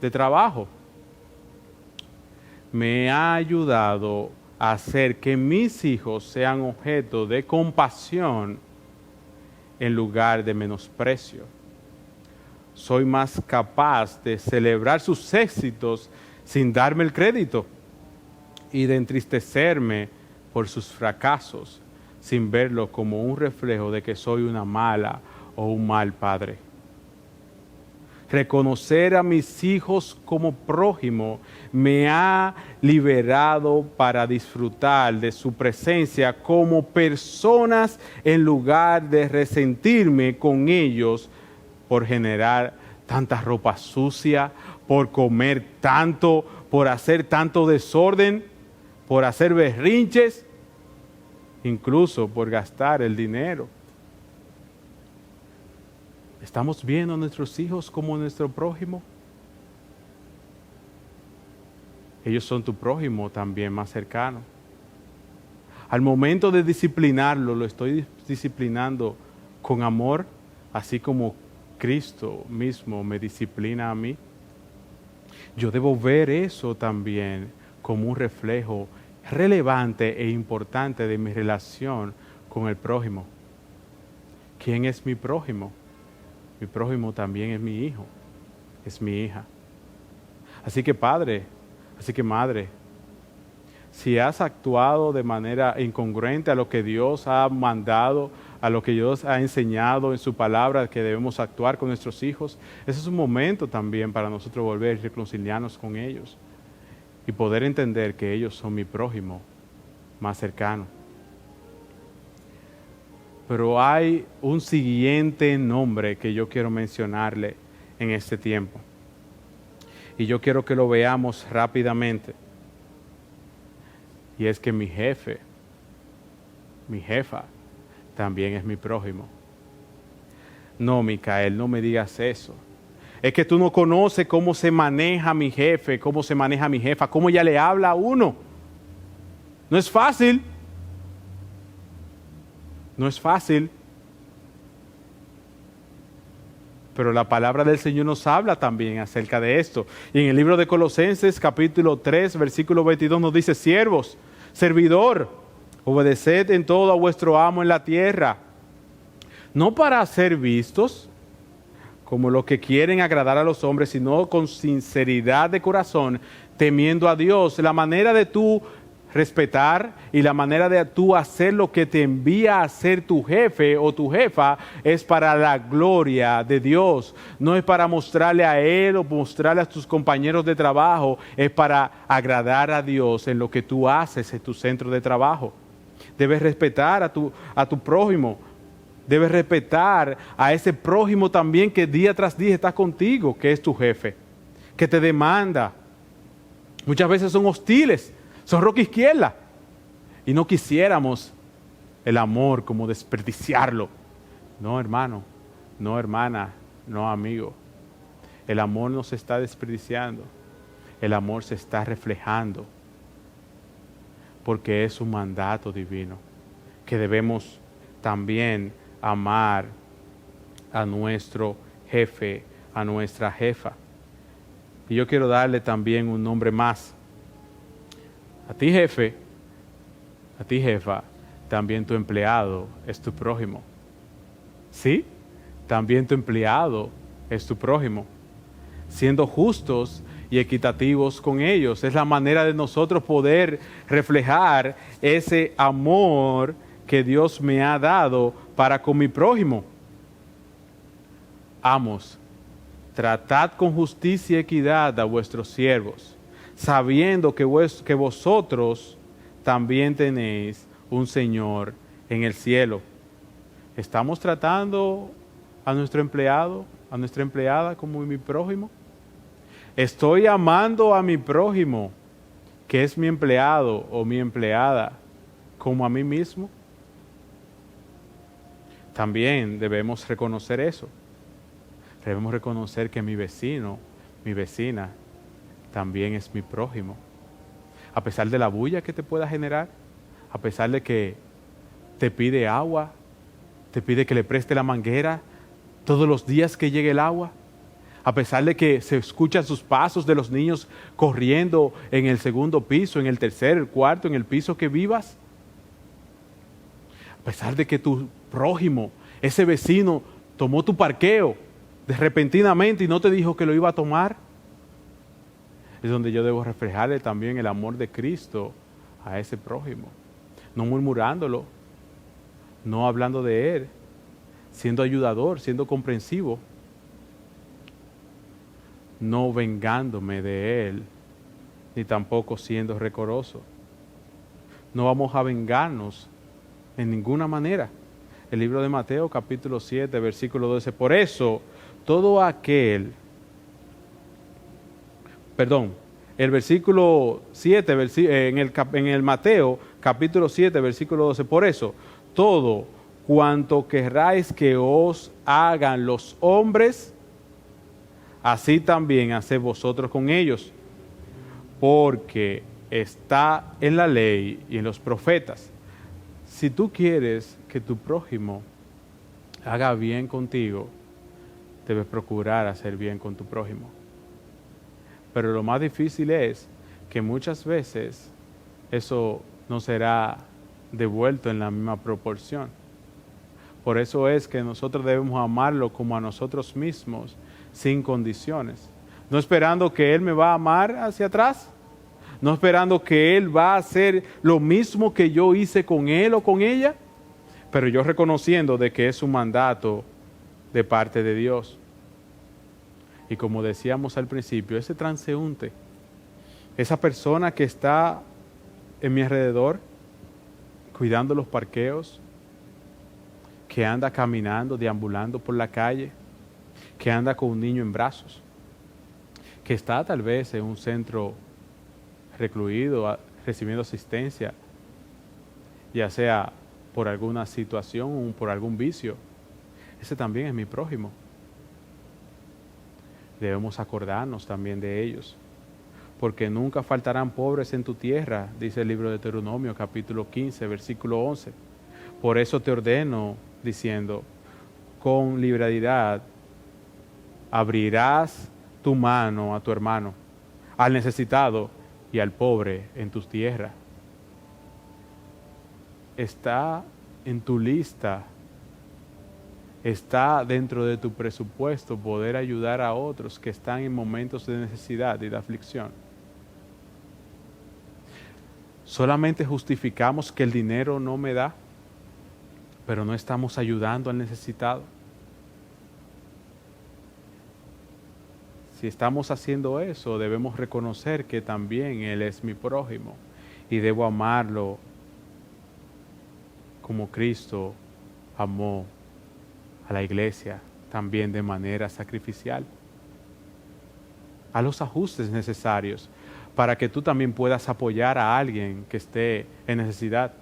de trabajo. me ha ayudado a hacer que mis hijos sean objeto de compasión en lugar de menosprecio. Soy más capaz de celebrar sus éxitos sin darme el crédito y de entristecerme por sus fracasos sin verlo como un reflejo de que soy una mala o un mal padre. Reconocer a mis hijos como prójimo me ha liberado para disfrutar de su presencia como personas en lugar de resentirme con ellos por generar tanta ropa sucia, por comer tanto, por hacer tanto desorden, por hacer berrinches, incluso por gastar el dinero. ¿Estamos viendo a nuestros hijos como nuestro prójimo? Ellos son tu prójimo también más cercano. Al momento de disciplinarlo, lo estoy disciplinando con amor, así como Cristo mismo me disciplina a mí. Yo debo ver eso también como un reflejo relevante e importante de mi relación con el prójimo. ¿Quién es mi prójimo? Mi prójimo también es mi hijo, es mi hija. Así que padre, así que madre, si has actuado de manera incongruente a lo que Dios ha mandado, a lo que Dios ha enseñado en su palabra que debemos actuar con nuestros hijos, ese es un momento también para nosotros volver y reconciliarnos con ellos y poder entender que ellos son mi prójimo más cercano. Pero hay un siguiente nombre que yo quiero mencionarle en este tiempo. Y yo quiero que lo veamos rápidamente. Y es que mi jefe, mi jefa, también es mi prójimo. No, Micael, no me digas eso. Es que tú no conoces cómo se maneja mi jefe, cómo se maneja mi jefa, cómo ella le habla a uno. No es fácil. No es fácil. Pero la palabra del Señor nos habla también acerca de esto. Y en el libro de Colosenses, capítulo 3, versículo 22, nos dice: siervos, servidor, obedeced en todo a vuestro amo en la tierra, no para ser vistos como los que quieren agradar a los hombres, sino con sinceridad de corazón, temiendo a Dios. La manera de tú respetar y la manera de tú hacer lo que te envía a hacer tu jefe o tu jefa es para la gloria de Dios. No es para mostrarle a él o mostrarle a tus compañeros de trabajo, es para agradar a Dios en lo que tú haces en tu centro de trabajo. Debes respetar a tu prójimo. Debes respetar a ese prójimo también que día tras día está contigo, que es tu jefe, que te demanda. Muchas veces son hostiles, son roca izquierda. Y no quisiéramos el amor como desperdiciarlo. No, hermano, no, hermana, no, amigo. El amor no se está desperdiciando. El amor se está reflejando. Porque es un mandato divino que debemos también amar a nuestro jefe, a nuestra jefa. Y yo quiero darle también un nombre más. A ti jefe, a ti jefa, también tu empleado es tu prójimo. ¿Sí? También tu empleado es tu prójimo. Siendo justos y equitativos con ellos. Es la manera de nosotros poder reflejar ese amor que Dios me ha dado para con mi prójimo. Amos, tratad con justicia y equidad a vuestros siervos, sabiendo que vosotros también tenéis un Señor en el cielo. ¿Estamos tratando a nuestro empleado, a nuestra empleada como mi prójimo? ¿Estoy amando a mi prójimo, que es mi empleado o mi empleada, como a mí mismo? También debemos reconocer eso. Debemos reconocer que mi vecino, mi vecina, también es mi prójimo. A pesar de la bulla que te pueda generar, a pesar de que te pide agua, te pide que le preste la manguera todos los días que llegue el agua, A pesar de que se escuchan sus pasos de los niños corriendo en el segundo piso, en el tercer, el cuarto, en el piso que vivas. A pesar de que tu prójimo, ese vecino, tomó tu parqueo repentinamente y no te dijo que lo iba a tomar. Es donde yo debo reflejarle también el amor de Cristo a ese prójimo. No murmurándolo, no hablando de él, siendo ayudador, siendo comprensivo. No vengándome de él, ni tampoco siendo rencoroso. No vamos a vengarnos en ninguna manera. El libro de Mateo, capítulo 7, versículo 12. Por eso, todo aquel, el versículo 7, en el Mateo, capítulo 7, versículo 12. Por eso, todo cuanto querráis que os hagan los hombres, así también haced vosotros con ellos, porque está en la ley y en los profetas. Si tú quieres que tu prójimo haga bien contigo, debes procurar hacer bien con tu prójimo. Pero lo más difícil es que muchas veces eso no será devuelto en la misma proporción. Por eso es que nosotros debemos amarlo como a nosotros mismos, sin condiciones. No esperando que Él me va a amar hacia atrás. No esperando que Él va a hacer lo mismo que yo hice con Él o con ella. Pero yo reconociendo de que es un mandato de parte de Dios. Y como decíamos al principio, ese transeúnte, esa persona que está en mi alrededor, cuidando los parqueos, que anda caminando, deambulando por la calle, que anda con un niño en brazos, que está tal vez en un centro recluido, recibiendo asistencia, ya sea por alguna situación o por algún vicio. Ese también es mi prójimo. Debemos acordarnos también de ellos, porque nunca faltarán pobres en tu tierra, dice el libro de Deuteronomio, capítulo 15, versículo 11. Por eso te ordeno, diciendo, con liberalidad abrirás tu mano a tu hermano, al necesitado y al pobre en tus tierras. Está en tu lista, está dentro de tu presupuesto poder ayudar a otros que están en momentos de necesidad y de aflicción. Solamente justificamos que el dinero no me da, pero no estamos ayudando al necesitado. Si estamos haciendo eso, debemos reconocer que también Él es mi prójimo y debo amarlo como Cristo amó a la iglesia, también de manera sacrificial. A los ajustes necesarios para que tú también puedas apoyar a alguien que esté en necesidad.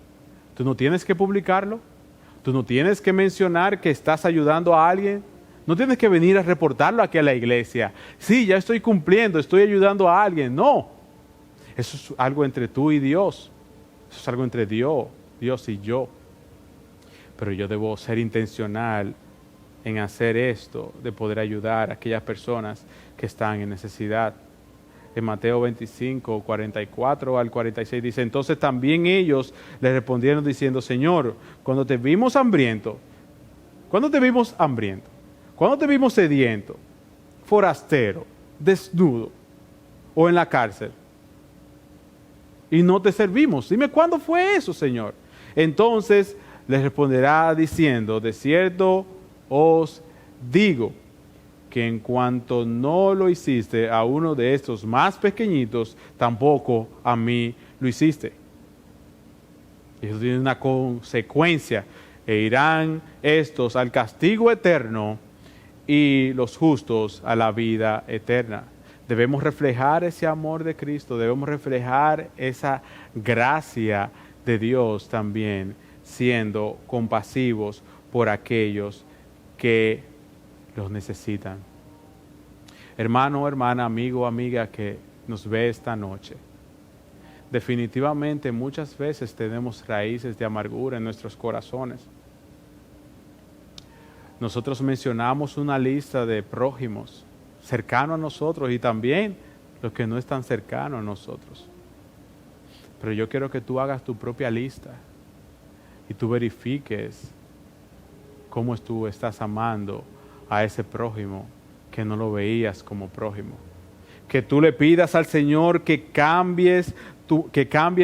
Tú no tienes que publicarlo, tú no tienes que mencionar que estás ayudando a alguien. No tienes que venir a reportarlo aquí a la iglesia. Sí, ya estoy cumpliendo, estoy ayudando a alguien. No, eso es algo entre tú y Dios. Eso es algo entre Dios y yo. Pero yo debo ser intencional en hacer esto, de poder ayudar a aquellas personas que están en necesidad. En Mateo 25, 44 al 46 dice, entonces también ellos le respondieron diciendo, Señor, cuando te vimos hambriento, ¿cuándo te vimos hambriento? ¿Cuándo te vimos sediento, forastero, desnudo o en la cárcel? Y no te servimos. Dime, ¿cuándo fue eso, Señor? Entonces les responderá diciendo, de cierto os digo, que en cuanto no lo hiciste a uno de estos más pequeñitos, tampoco a mí lo hiciste. Y eso tiene una consecuencia. E irán estos al castigo eterno y los justos a la vida eterna. Debemos reflejar ese amor de Cristo, debemos reflejar esa gracia de Dios también, siendo compasivos por aquellos que los necesitan. Hermano, hermana, amigo, amiga que nos ve esta noche, definitivamente muchas veces tenemos raíces de amargura en nuestros corazones. Nosotros mencionamos una lista de prójimos, cercanos a nosotros y también los que no están cercanos a nosotros. Pero yo quiero que tú hagas tu propia lista y tú verifiques cómo tú estás amando a ese prójimo que no lo veías como prójimo. Que tú le pidas al Señor que cambie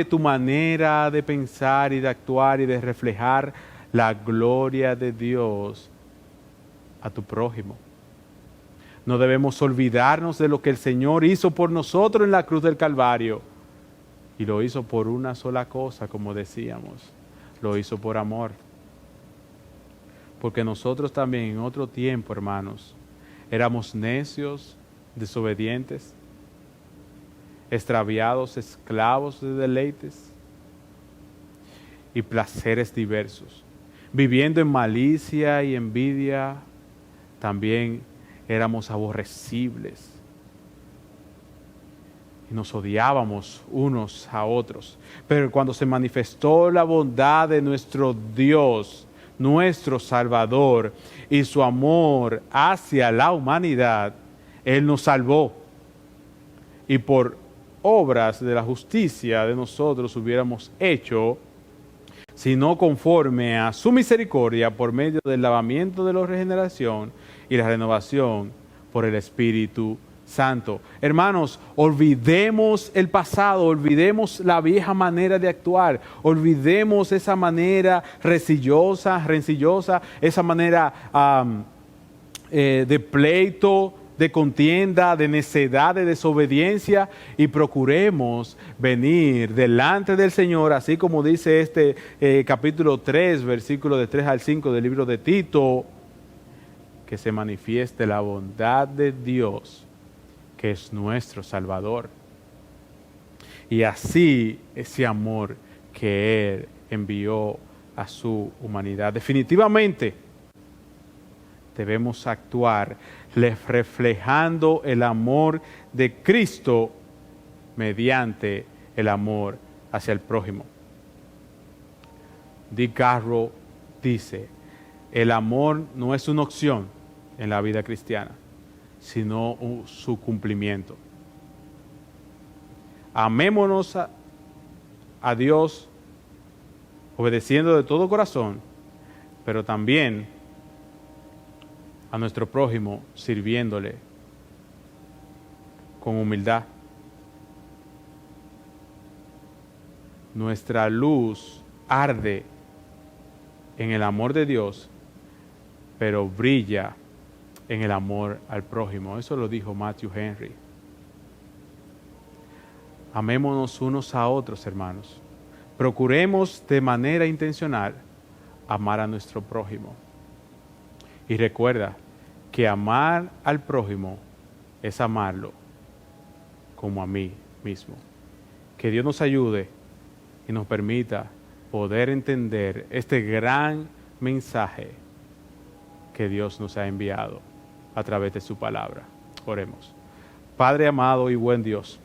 tu manera de pensar y de actuar y de reflejar la gloria de Dios a tu prójimo. No debemos olvidarnos de lo que el Señor hizo por nosotros en la cruz del Calvario. Y lo hizo por una sola cosa, como decíamos. Lo hizo por amor. Porque nosotros también en otro tiempo, hermanos, éramos necios, desobedientes, extraviados, esclavos de deleites y placeres diversos. Viviendo en malicia y envidia, también éramos aborrecibles y nos odiábamos unos a otros. Pero cuando se manifestó la bondad de nuestro Dios, nuestro Salvador, y su amor hacia la humanidad, Él nos salvó. Y por obras de la justicia de nosotros hubiéramos hecho, sino conforme a su misericordia, por medio del lavamiento de la regeneración y la renovación por el Espíritu Santo. Hermanos, olvidemos el pasado, olvidemos la vieja manera de actuar, olvidemos esa manera rencillosa, esa manera de pleito, de contienda, de necedad, de desobediencia, y procuremos venir delante del Señor, así como dice este capítulo 3, versículo de 3 al 5 del libro de Tito, que se manifieste la bondad de Dios, que es nuestro Salvador. Y así ese amor que Él envió a su humanidad. Definitivamente debemos actuar reflejando el amor de Cristo mediante el amor hacia el prójimo. Dick Garrow dice, el amor no es una opción en la vida cristiana, sino su cumplimiento. Amémonos a Dios obedeciendo de todo corazón, pero también a nuestro prójimo sirviéndole con humildad. Nuestra luz arde en el amor de Dios, pero brilla en el amor al prójimo. Eso lo dijo Matthew Henry. Amémonos unos a otros, hermanos. Procuremos de manera intencional amar a nuestro prójimo. Y recuerda que amar al prójimo es amarlo como a mí mismo. Que Dios nos ayude y nos permita poder entender este gran mensaje que Dios nos ha enviado a través de su palabra. Oremos. Padre amado y buen Dios,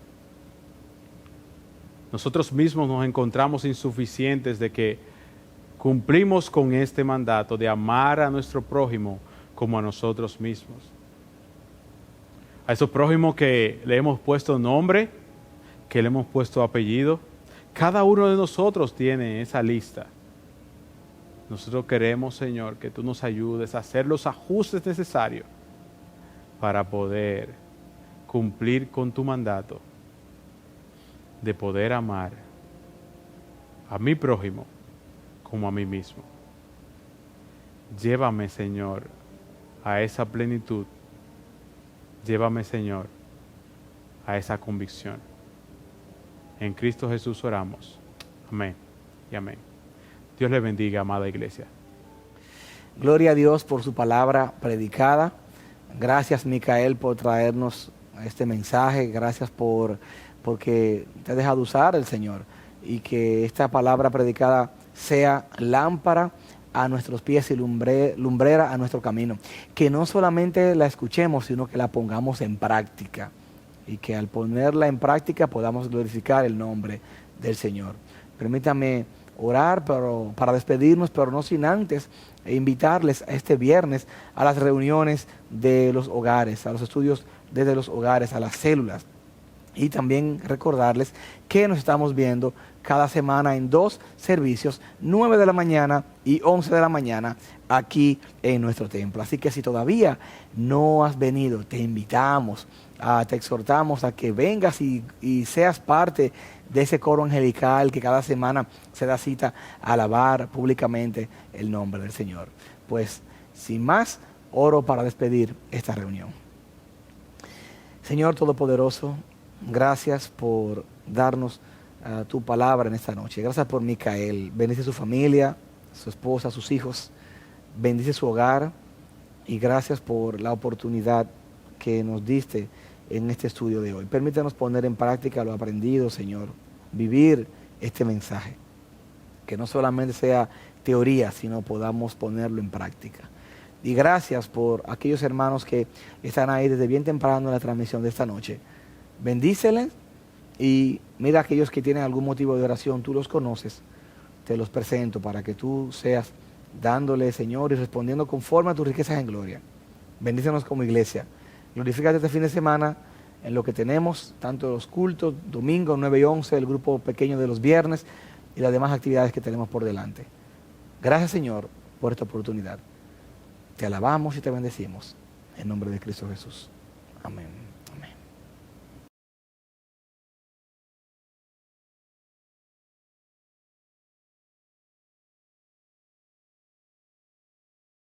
nosotros mismos nos encontramos insuficientes de que cumplimos con este mandato de amar a nuestro prójimo como a nosotros mismos. A esos prójimos que le hemos puesto nombre, que le hemos puesto apellido, cada uno de nosotros tiene esa lista. Nosotros queremos, Señor, que tú nos ayudes a hacer los ajustes necesarios para poder cumplir con tu mandato de poder amar a mi prójimo como a mí mismo. Llévame, Señor, a esa plenitud. Llévame, Señor, a esa convicción. En Cristo Jesús oramos. Amén y amén. Dios le bendiga, amada iglesia. Gloria a Dios por su palabra predicada. Gracias, Micael, por traernos este mensaje. Gracias porque te ha dejado usar el Señor. Y que esta palabra predicada sea lámpara a nuestros pies y lumbrera a nuestro camino. Que no solamente la escuchemos, sino que la pongamos en práctica. Y que al ponerla en práctica podamos glorificar el nombre del Señor. Permítame orar para despedirnos, pero no sin antes invitarles a este viernes a las reuniones de los hogares, a los estudios desde los hogares, a las células. Y también recordarles que nos estamos viendo cada semana en 2 servicios, 9 de la mañana y 11 de la mañana, aquí en nuestro templo. Así que si todavía no has venido, te invitamos, te exhortamos a que vengas y seas parte de ese coro angelical que cada semana se da cita a alabar públicamente el nombre del Señor. Pues, sin más, oro para despedir esta reunión. Señor Todopoderoso, gracias por darnos tu palabra en esta noche. Gracias por Micael. Bendice su familia, su esposa, sus hijos. Bendice su hogar. Y gracias por la oportunidad que nos diste en este estudio de hoy. Permítanos poner en práctica lo aprendido, Señor. Vivir este mensaje. Que no solamente sea teoría, sino podamos ponerlo en práctica. Y gracias por aquellos hermanos que están ahí desde bien temprano en la transmisión de esta noche. Bendíceles y mira a aquellos que tienen algún motivo de oración, tú los conoces, te los presento para que tú seas dándole, Señor, y respondiendo conforme a tus riquezas en gloria. Bendícenos como iglesia. Glorifícate este fin de semana en lo que tenemos, tanto los cultos, domingo 9 y 11, el grupo pequeño de los viernes y las demás actividades que tenemos por delante. Gracias, Señor, por esta oportunidad. Te alabamos y te bendecimos. En nombre de Cristo Jesús. Amén.